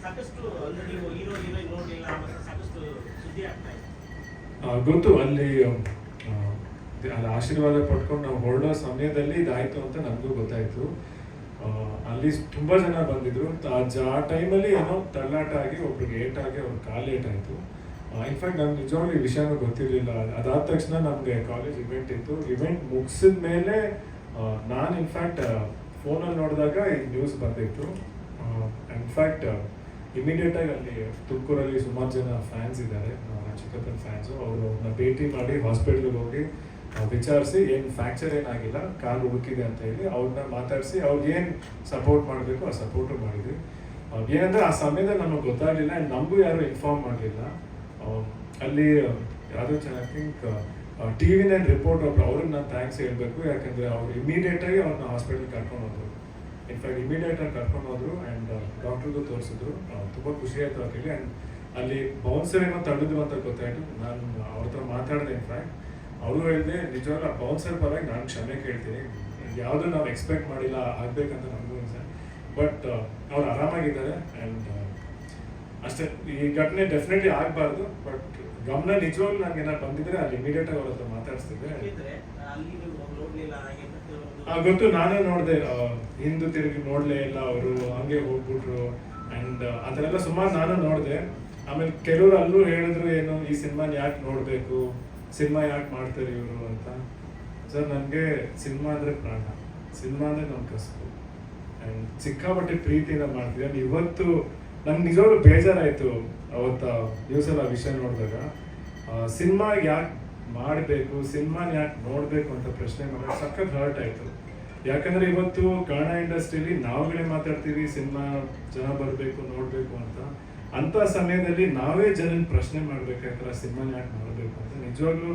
[SPEAKER 7] ಸಾಕಷ್ಟು ಹೀರೋ ಹೀರೋಯಿನ್ ನೋಡಲಿಲ್ಲ, ಸಾಕಷ್ಟು ಸುದ್ದಿ ಆಗ್ತಾ ಇದೆ.
[SPEAKER 4] ಗೊತ್ತು ಅಲ್ಲಿ ಅಲ್ಲಿ ಆಶೀರ್ವಾದ ಪಡ್ಕೊಂಡು ನಾವು ಹೊರಡೋ ಸಮಯದಲ್ಲಿ ಇದಾಯ್ತು ಅಂತ ನನಗೂ ಗೊತ್ತಾಯ್ತು. ಅಲ್ಲಿ ತುಂಬಾ ಜನ ಬಂದಿದ್ರು. ಆ ಟೈಮಲ್ಲಿ ಏನೋ ತಳ್ಳಾಟ ಆಗಿ ಒಬ್ರಿಗೆ ಏಟಾಗಿ ಅವ್ರ ಕಾಲು ಏಟಾಯ್ತು. ಇನ್ಫ್ಯಾಕ್ಟ್ ನಮ್ಗೆ ನಿಜವಾಗ್ಲೂ ಈ ವಿಷಯನೂ ಗೊತ್ತಿರಲಿಲ್ಲ. ಅದಾದ ತಕ್ಷಣ ನಮಗೆ ಕಾಲೇಜ್ ಇವೆಂಟ್ ಇತ್ತು. ಇವೆಂಟ್ ಮುಗಿಸಿದ ಮೇಲೆ ನಾನು ಇನ್ಫ್ಯಾಕ್ಟ್ ಫೋನಲ್ಲಿ ನೋಡಿದಾಗ ಈ ನ್ಯೂಸ್ ಬಂದಿತ್ತು. ಇನ್ಫ್ಯಾಕ್ಟ್ ಇಮಿಡಿಯೇಟ್ ಆಗಿ ಅಲ್ಲಿ ತುಮಕೂರಲ್ಲಿ ಸುಮಾರು ಜನ ಫ್ಯಾನ್ಸ್ ಇದ್ದಾರೆ, ಚಿಕ್ಕಪ್ಪನ ಫ್ಯಾನ್ಸು. ಅವ್ರನ್ನ ಭೇಟಿ ಮಾಡಿ ಹಾಸ್ಪಿಟ್ಲಿಗೆ ಹೋಗಿ ವಿಚಾರಿಸಿ ಏನು ಫ್ರ್ಯಾಕ್ಚರ್ ಏನಾಗಿಲ್ಲ, ಕಾಲು ಹುಡುಕಿದೆ ಅಂತ ಹೇಳಿ ಅವ್ರನ್ನ ಮಾತಾಡಿಸಿ ಅವ್ರಿಗೆ ಏನು ಸಪೋರ್ಟ್ ಮಾಡಬೇಕು ಆ ಸಪೋರ್ಟು ಮಾಡಿದ್ವಿ. ಏನಂದ್ರೆ ಆ ಸಮಯದಲ್ಲಿ ನಮಗೆ ಗೊತ್ತಾಗಲಿಲ್ಲ ಆ್ಯಂಡ್ ನಮಗೂ ಯಾರು ಇನ್ಫಾರ್ಮ್ ಮಾಡಲಿಲ್ಲ. ಅಲ್ಲಿ ಯಾವುದೋ I think TV nine report ಒಬ್ರು ಅವ್ರಿಗೆ ನಾನು ಥ್ಯಾಂಕ್ಸ್ ಹೇಳಬೇಕು. ಯಾಕಂದರೆ ಅವ್ರು ಇಮಿಡಿಯೇಟಾಗಿ ಅವ್ರನ್ನ ಹಾಸ್ಪಿಟಲ್ ಕರ್ಕೊಂಡು ಹೋದ್ರು. ಇನ್ಫ್ಯಾಕ್ಟ್ ಇಮಿಡಿಯೇಟಾಗಿ ಕರ್ಕೊಂಡು ಹೋದ್ರು ಆ್ಯಂಡ್ ಡಾಕ್ಟ್ರಿಗೂ ತೋರಿಸಿದ್ರು. ತುಂಬ ಖುಷಿ ಆಯಿತು ಅವ್ರಿಗೆ. ಆ್ಯಂಡ್ ಅಲ್ಲಿ ಬೌನ್ಸರ್ ಏನೋ ತಡೆದ್ರು ಅಂತ ಗೊತ್ತಾಯಿತು. ನಾನು ಅವ್ರ ಹತ್ರ ಮಾತಾಡಿದೆ. ಇನ್ಫ್ಯಾಕ್ಟ್ ಅವರು ಹೇಳಿದೆ ನಿಜವಾಗ್ಲೂ ಆ ಬೌನ್ಸರ್ ಪರವಾಗಿ ನಾನು ಕ್ಷಮೆ ಕೇಳ್ತೀನಿ. ಯಾವುದೂ ನಾವು ಎಕ್ಸ್ಪೆಕ್ಟ್ ಮಾಡಿಲ್ಲ ಆಗಬೇಕಂತ ನಮಗೂ ಸರ್. ಬಟ್ ಅವ್ರು ಆರಾಮಾಗಿದ್ದಾರೆ ಆ್ಯಂಡ್ ಅಷ್ಟೇ. ಈ ಘಟನೆ ಡೆಫಿನೆಟ್ಲಿ ಆಗಬಾರ್ದು. ಬಟ್ ಗಮನ ನಿಜವಾಗ್ಲೂ ನನಗೆ ಏನಾದ್ರು ಬಂದಿದ್ರೆ ಅಲ್ಲಿ ಇಮಿಡಿಯೇಟಾಗಿ ಅವ್ರ ಹತ್ರ ಮಾತಾಡಿಸ್ತಿದ್ದೆ. ಗೊತ್ತು, ನಾನೇ ನೋಡಿದೆ. ಹಿಂದೆ ತಿರುಗಿ ನೋಡಲೇ ಇಲ್ಲ ಅವರು, ಹಂಗೆ ಹೋಗ್ಬಿಟ್ರು. ಆ್ಯಂಡ್ ಅದನ್ನೆಲ್ಲ ಸುಮಾರು ನಾನು ನೋಡಿದೆ. ಆಮೇಲೆ ಕೆಲವರು ಅಲ್ಲೂ ಹೇಳಿದ್ರು ಏನು ಈ ಸಿನಿಮಾನ ಯಾಕೆ ನೋಡಬೇಕು, ಸಿನಿಮಾ ಯಾಕೆ ಮಾಡ್ತಾರೆ ಇವರು ಅಂತ. ಸರ್ ನನಗೆ ಸಿನಿಮಾ ಅಂದರೆ ಪ್ರಾಣ, ಸಿನಿಮಾ ಅಂದರೆ ನಮ್ಮ ಕಸಬು ಆ್ಯಂಡ್ ಸಿಕ್ಕಾಪಟ್ಟೆ ಪ್ರೀತಿಯಿಂದ ಮಾಡ್ತೀವಿ. ಆ್ಯಂಡ್ ಇವತ್ತು ನಂಗೆ ನಿಜವಾಗ್ಲೂ ಬೇಜಾರಾಯಿತು ಅವತ್ತು ನ್ಯೂಸಲ್ಲಿ ಆ ವಿಷಯ ನೋಡಿದಾಗ. ಸಿನಿಮಾ ಯಾಕೆ ಮಾಡಬೇಕು, ಸಿನಿಮಾನ ಯಾಕೆ ನೋಡಬೇಕು ಅಂತ ಪ್ರಶ್ನೆ ಮಾಡಿದಾಗ ಸಖತ್ ಹರ್ಟ್ ಆಯಿತು. ಯಾಕಂದರೆ ಇವತ್ತು ಕನ್ನಡ ಇಂಡಸ್ಟ್ರಿಯಲ್ಲಿ ನಾವುಗಳೇ ಮಾತಾಡ್ತೀವಿ ಸಿನಿಮಾ ಜನ ಬರಬೇಕು ನೋಡಬೇಕು ಅಂತ. ಅಂಥ ಸಮಯದಲ್ಲಿ ನಾವೇ ಜನನ ಪ್ರಶ್ನೆ ಮಾಡಬೇಕಾದ್ರೆ ಆ ಸಿನಿಮಾನ ಯಾಕೆ ಮಾಡಬೇಕು ಅಂತ. ನಿಜವಾಗ್ಲೂ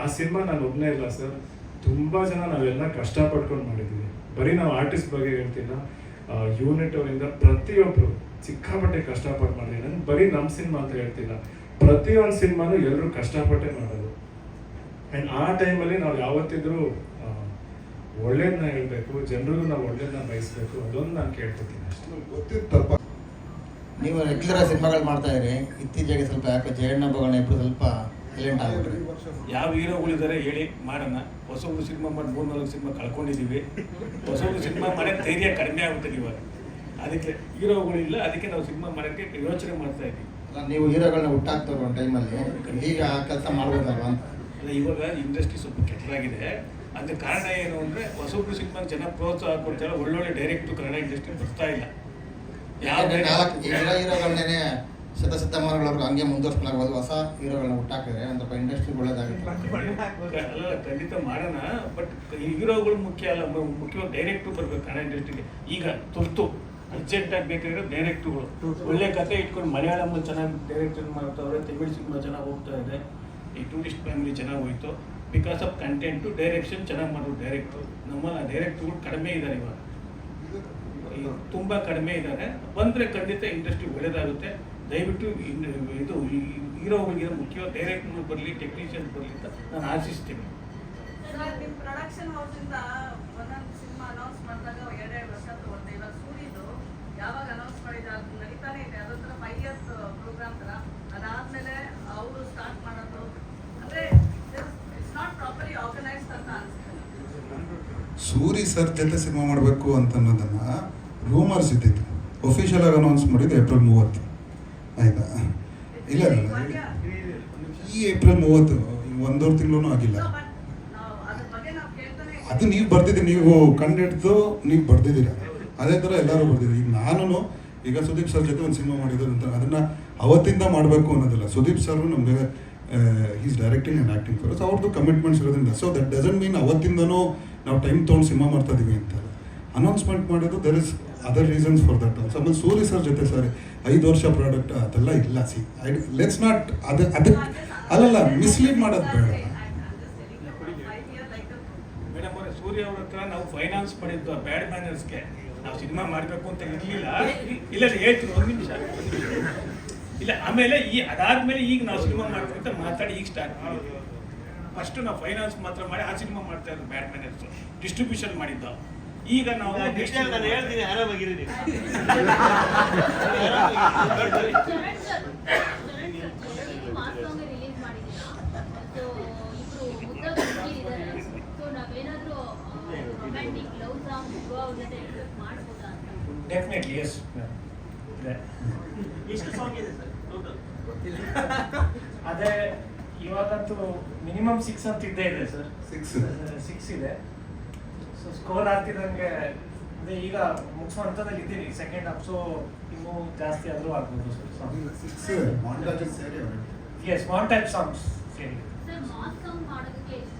[SPEAKER 4] ಆ ಸಿನಿಮಾ ನಾನು ಒಬ್ಬನೇ ಇಲ್ಲ ಸರ್, ತುಂಬ ಜನ ನಾವೆಲ್ಲ ಕಷ್ಟಪಡ್ಕೊಂಡು ಮಾಡಿದ್ದೀವಿ. ಬರೀ ನಾವು ಆರ್ಟಿಸ್ಟ್ ಬಗ್ಗೆ ಹೇಳ್ತಿಲ್ಲ, ಯೂನಿಟ್ ಅವರಿಂದ ಪ್ರತಿಯೊಬ್ಬರು ಸಿಕ್ಕಾಪಟ್ಟೆ ಕಷ್ಟಪಟ್ಟು ಮಾಡಿದ್ದೀವಿ. ನಾನು ಬರೀ ನಮ್ಮ ಸಿನಿಮಾ ಅಂತ ಹೇಳ್ತಿಲ್ಲ, ಪ್ರತಿಯೊಂದು ಸಿನಿಮಾನು ಎಲ್ಲರೂ ಕಷ್ಟಪಟ್ಟೆ ಮಾಡೋದು. ಆ್ಯಂಡ್ ಆ ಟೈಮಲ್ಲಿ ನಾವು ಯಾವತ್ತಿದ್ರೂ ಒಳ್ಳೇದನ್ನ ಹೇಳಬೇಕು, ಜನರಿಗೂ ನಾವು ಒಳ್ಳೇದನ್ನ ಬಯಸಬೇಕು, ಅದೊಂದು ನಾನು ಕೇಳ್ಕೊತೀನಿ ಅಷ್ಟೇ.
[SPEAKER 1] ಗೊತ್ತಿತ್ತಪ್ಪ.
[SPEAKER 8] ನೀವು ರೆಗ್ಯುಲರ್ ಸಿನಿಮಾಗಳು ಮಾಡ್ತಾ ಇರಿ, ಇತ್ತೀಚೆಗೆ ಸ್ವಲ್ಪ ಯಾಕೋ ಜಯಣ್ಣ ಭಗವಾನ್ ಇಬ್ಬರು ಸ್ವಲ್ಪ ಸೈಲೆಂಟ್ ಆಗ್ಬಿಟ್ರಿ.
[SPEAKER 12] ಯಾವ ಹೀರೋಗಳಿದ್ದಾರೆ ಹೇಳಿ ಮಾಡೋಣ. ಹೊಸಬ್ರು ಸಿನಿಮಾ ಮಾಡಿ 3-4 ಸಿನಿಮಾ ಕಳ್ಕೊಂಡಿದ್ದೀವಿ. ಹೊಸಬ್ರು ಸಿನಿಮಾ ಮಾಡೋಕ್ಕೆ ಧೈರ್ಯ ಕಡಿಮೆ ಆಗುತ್ತೆ ಇವಾಗ. ಅದಕ್ಕೆ ಹೀರೋಗಳಿಲ್ಲ, ಅದಕ್ಕೆ ನಾವು ಸಿನಿಮಾ ಮಾಡೋಕ್ಕೆ ಯೋಚನೆ ಮಾಡ್ತಾ ಇದ್ದೀವಿ.
[SPEAKER 8] ಅಲ್ಲ, ನೀವು ಹೀರೋಗಳನ್ನ ಹುಟ್ಟಾಕ್ತವ್ರು ಒಂದು ಟೈಮಲ್ಲಿ, ಈಗ ಆ ಕೆಲಸ ಮಾಡ್ಬೋದಲ್ವ ಅಂತ.
[SPEAKER 12] ಅಲ್ಲ, ಇವಾಗ ಇಂಡಸ್ಟ್ರಿ ಸ್ವಲ್ಪ ಕೆಟ್ಟದಾಗಿದೆ. ಅದಕ್ಕೆ ಕಾರಣ ಏನು ಅಂದರೆ ಹೊಸಬ್ರು ಸಿನಿಮಾಗೆ ಜನ ಪ್ರೋತ್ಸಾಹ ಕೊಡ್ತಾರೆ, ಒಳ್ಳೊಳ್ಳೆ ಡೈರೆಕ್ಟ್ರು ಕನ್ನಡ ಇಂಡಸ್ಟ್ರಿ ಬರ್ತಾ ಇಲ್ಲ.
[SPEAKER 8] ಹೀರೋಗಳನ್ನೇ ಶತಮಾನಗಳವ್ರಿಗೆ ಹಂಗೆ ಮುಂದುವರ್ಸ್ಕೊಳ್ಳಾಗ್ಬೋದು. ಹೊಸ ಹೀರೋಗಳನ್ನ ಹುಟ್ಟಾಕಿದ್ರೆ ಒಂದು ಸ್ವಲ್ಪ ಇಂಡಸ್ಟ್ರಿ ಒಳ್ಳೇದಾಗುತ್ತೆ.
[SPEAKER 12] ಅಲ್ಲ, ಖಂಡಿತ ಮಾಡೋಣ. ಬಟ್ ಹೀರೋಗಳು ಮುಖ್ಯ ಅಲ್ಲ, ಮುಖ್ಯವಾಗಿ ಡೈರೆಕ್ಟ್ರು ಬರ್ಬೇಕು ಕನ್ನಡ ಇಂಡಸ್ಟ್ರಿಗೆ. ಈಗ ತುರ್ತು ಅರ್ಜೆಂಟಾಗಿ ಬೇಕಾಗಿರೋ ಡೈರೆಕ್ಟ್ರುಗಳು ಒಳ್ಳೆ ಕಥೆ ಇಟ್ಕೊಂಡು ಮಲಯಾಳಮಲ್ಲಿ ಚೆನ್ನಾಗಿ ಡೈರೆಕ್ಟರ್ ಮಾಡ್ತಾವ್ರೆ, ತಮಿಳು ಸಿನಿಮಾ ಚೆನ್ನಾಗಿ ಹೋಗ್ತಾ ಇದೆ, ಈ ಟೂರಿಸ್ಟ್ ಫ್ಯಾಮಿಲಿ ಚೆನ್ನಾಗಿ ಹೋಯ್ತು. ಬಿಕಾಸ್ ಆಫ್ ಕಂಟೆಂಟು ಡೈರೆಕ್ಷನ್ ಚೆನ್ನಾಗಿ ಮಾಡೋದು ಡೈರೆಕ್ಟ್ರು. ನಮ್ಮಲ್ಲಿ ಡೈರೆಕ್ಟ್ರುಗಳು ಕಡಿಮೆ ಇದ್ದಾರೆ ಇವಾಗ, ತುಂಬ ಕಡಿಮೆ ಇದ್ದಾರೆ. ಬಂದರೆ ಖಂಡಿತ ಇಂಡಸ್ಟ್ರಿ ಒಳ್ಳೇದಾಗುತ್ತೆ. ದಯವಿಟ್ಟು ಇದು ಹೀರೋಗಳಿಗೆ ಮುಖ್ಯವಾಗಿ ಡೈರೆಕ್ಟ್ರು ಬರಲಿ, ಟೆಕ್ನಿಷಿಯನ್ ಬರಲಿ ಅಂತ ನಾನು ಆಶಿಸ್ತೀನಿ.
[SPEAKER 3] ನಿಮ್ಮ ಪ್ರೊಡಕ್ಷನ್ ಹೌಸಿಂದ ಒಂದೊಂದು ಸಿನಿಮಾ ಅನೌನ್ಸ್ ಮಾಡಿದಾಗ 2 ವರ್ಷ ತಗೊಳ್ತೆ. ಇವಾಗ ಸೂರಿದು ಯಾವಾಗ ಅನೌನ್ಸ್ ಮಾಡಿದ್ರೆ ಅದು ನಡೀತಾನೆ ಇದೆ. ಅದೊಂಥರ 5 years ಪ್ರೋಗ್ರಾಮ್ ಥರ. ಅದಾದಮೇಲೆ ಅವರು ಸ್ಟಾರ್ಟ್ ಮಾಡೋದು ಅಂದರೆ ಇಟ್ಸ್ ನಾಟ್ ಪ್ರಾಪರ್ಲಿ ಆರ್ಗನೈಸ್ಡ್ ಅಂತ ಅನಿಸುತ್ತೆ.
[SPEAKER 1] ಸೂರಿ ಸರ್ ಜೊತೆ ಸಿನಿಮಾ ಮಾಡಬೇಕು ಅಂತ ಅನ್ನೋದನ್ನ ರೂಮರ್ಸ್ ಇದ್ದಿತ್ತು. ಒಫಿಷಿಯಲ್ ಆಗಿ ಅನೌನ್ಸ್ ಮಾಡಿದ್ದು ಏಪ್ರಿಲ್ 30. ಆಯ್ತಾ? ಇಲ್ಲ ಈ ಏಪ್ರಿಲ್ 30 1.5 ತಿಂಗಳೂ ಆಗಿಲ್ಲ. ಅದು ನೀವು ಬರ್ದಿದ್ದೀರಿ, ನೀವು ಕಂಡಿಡ್ದು ನೀವು ಬರ್ದಿದ್ದೀರ. ಅದೇ ಥರ ಎಲ್ಲರೂ ಬರ್ದಿದ್ದೀರಿ. ಈಗ ನಾನು ಈಗ ಸುದೀಪ್ ಸರ್ ಜೊತೆ ಒಂದು ಸಿನಿಮಾ ಮಾಡಿದ್ರು ಅಂತ ಅದನ್ನು ಅವತ್ತಿಂದ ಮಾಡಬೇಕು ಅನ್ನೋದಿಲ್ಲ. ಸುದೀಪ್ ಸರ್ ನಮಗೆ is directing and acting for us, ಅವ್ರದ್ದು ಕಮಿಟ್ಮೆಂಟ್ಸ್ ಇರೋದ್ರಿಂದ. ಸೊ ದಟ್ ಡಸಂಟ್ ಮೀನ್ ಅವತ್ತಿಂದನೂ ನಾವು ಟೈಮ್ ತೊಗೊಂಡು ಸಿನಿಮಾ ಮಾಡ್ತಾ ಇದೀವಿ ಅಂತ ಅನೌನ್ಸ್ಮೆಂಟ್ ಮಾಡಿದ್ದು. There is other reasons for that. ಆಮೇಲೆ ಸೂರಿ ಸರ್ ಜೊತೆ ಸರ್ 5 ವರ್ಷ ಪ್ರಾಡಕ್ಟ್ ಅದೆಲ್ಲ ಇಲ್ಲ. ಲೆಟ್ಸ್ ನಾಟ್ ಅದಕ್ಕೆ ಅಲ್ಲಲ್ಲ ಮಿಸ್ಲೀಡ್ ಮಾಡೋದು ಬೇಡ.
[SPEAKER 12] ಮೇಡಮ್ ಅವರೇ, ಸೂರ್ಯ ಅವ್ರ ಹತ್ರ ನಾವು ಫೈನಾನ್ಸ್ ಮಾಡಿದ್ದು ಬ್ಯಾಡ್ ಮ್ಯಾನರ್ಸ್ಗೆ ನಾವು ಸಿನಿಮಾ ಮಾಡಬೇಕು ಅಂತ ಇರಲಿಲ್ಲ. ಇಲ್ಲ ಹೇಳ್ತೀನಿ, 1 ನಿಮಿಷ. ಇಲ್ಲ, ಆಮೇಲೆ ಅದಾದ್ಮೇಲೆ ಈಗ ನಾವು ಸಿನಿಮಾ ಮಾಡಬೇಕು ಅಂತ ಮಾತಾಡಿ ಈಗ ಸ್ಟಾರ್ಟ್ ಮಾಡಿದ್ವಿ. ಫಸ್ಟ್ ನಾವು ಫೈನಾನ್ಸ್ ಮಾತ್ರ ಮಾಡಿ ಆ ಸಿನಿಮಾ ಮಾಡ್ತಾ ಇರೋದು ಬ್ಯಾಡ್ ಮ್ಯಾನರ್ಸ್, ಡಿಸ್ಟ್ರಿಬ್ಯೂಷನ್ ಮಾಡಿದ್ದು. ಈಗ ನಾವು
[SPEAKER 7] ನಾನು ಹೇಳ್ತೀನಿ, ಆರಾಮಾಗಿದ್ದೀನಿ.
[SPEAKER 13] ರಿಲೀಸ್ ಮಾಡಿದ್ದೀವಿ
[SPEAKER 12] ಡೆಫಿನೆಟ್ಲಿ ಎಸ್ ಇದೆ.
[SPEAKER 7] ಎಷ್ಟು ಸಾಂಗ್ ಇದೆ ಸರ್ ಟೋಟಲ್?
[SPEAKER 12] ಅದೇ ಇವಾಗಂತೂ ಮಿನಿಮಮ್ 6 ಅಂತ ಇದ್ದೇ ಇದೆ ಸರ್. 6 ಇದೆ. ಸೊ ಸ್ಕೋರ್ ಆಗ್ತಿದ್ದಂಗೆ ಅದೇ ಈಗ ಮುಗಿಸೋ ಹಂತದಲ್ಲಿ ಇದ್ದೀವಿ ಸೆಕೆಂಡ್ ಹಾಫ್. ಸೊ ಇನ್ನೂ ಜಾಸ್ತಿ ಆದರೂ ಆಗ್ಬೋದು sir song. Yes montage songs ಸೇರಿ.
[SPEAKER 13] ಸರ್ ಮಾಸ್ ಸಾಂಗ್ ಮಾಡೋದಕ್ಕೆ ಎಷ್ಟು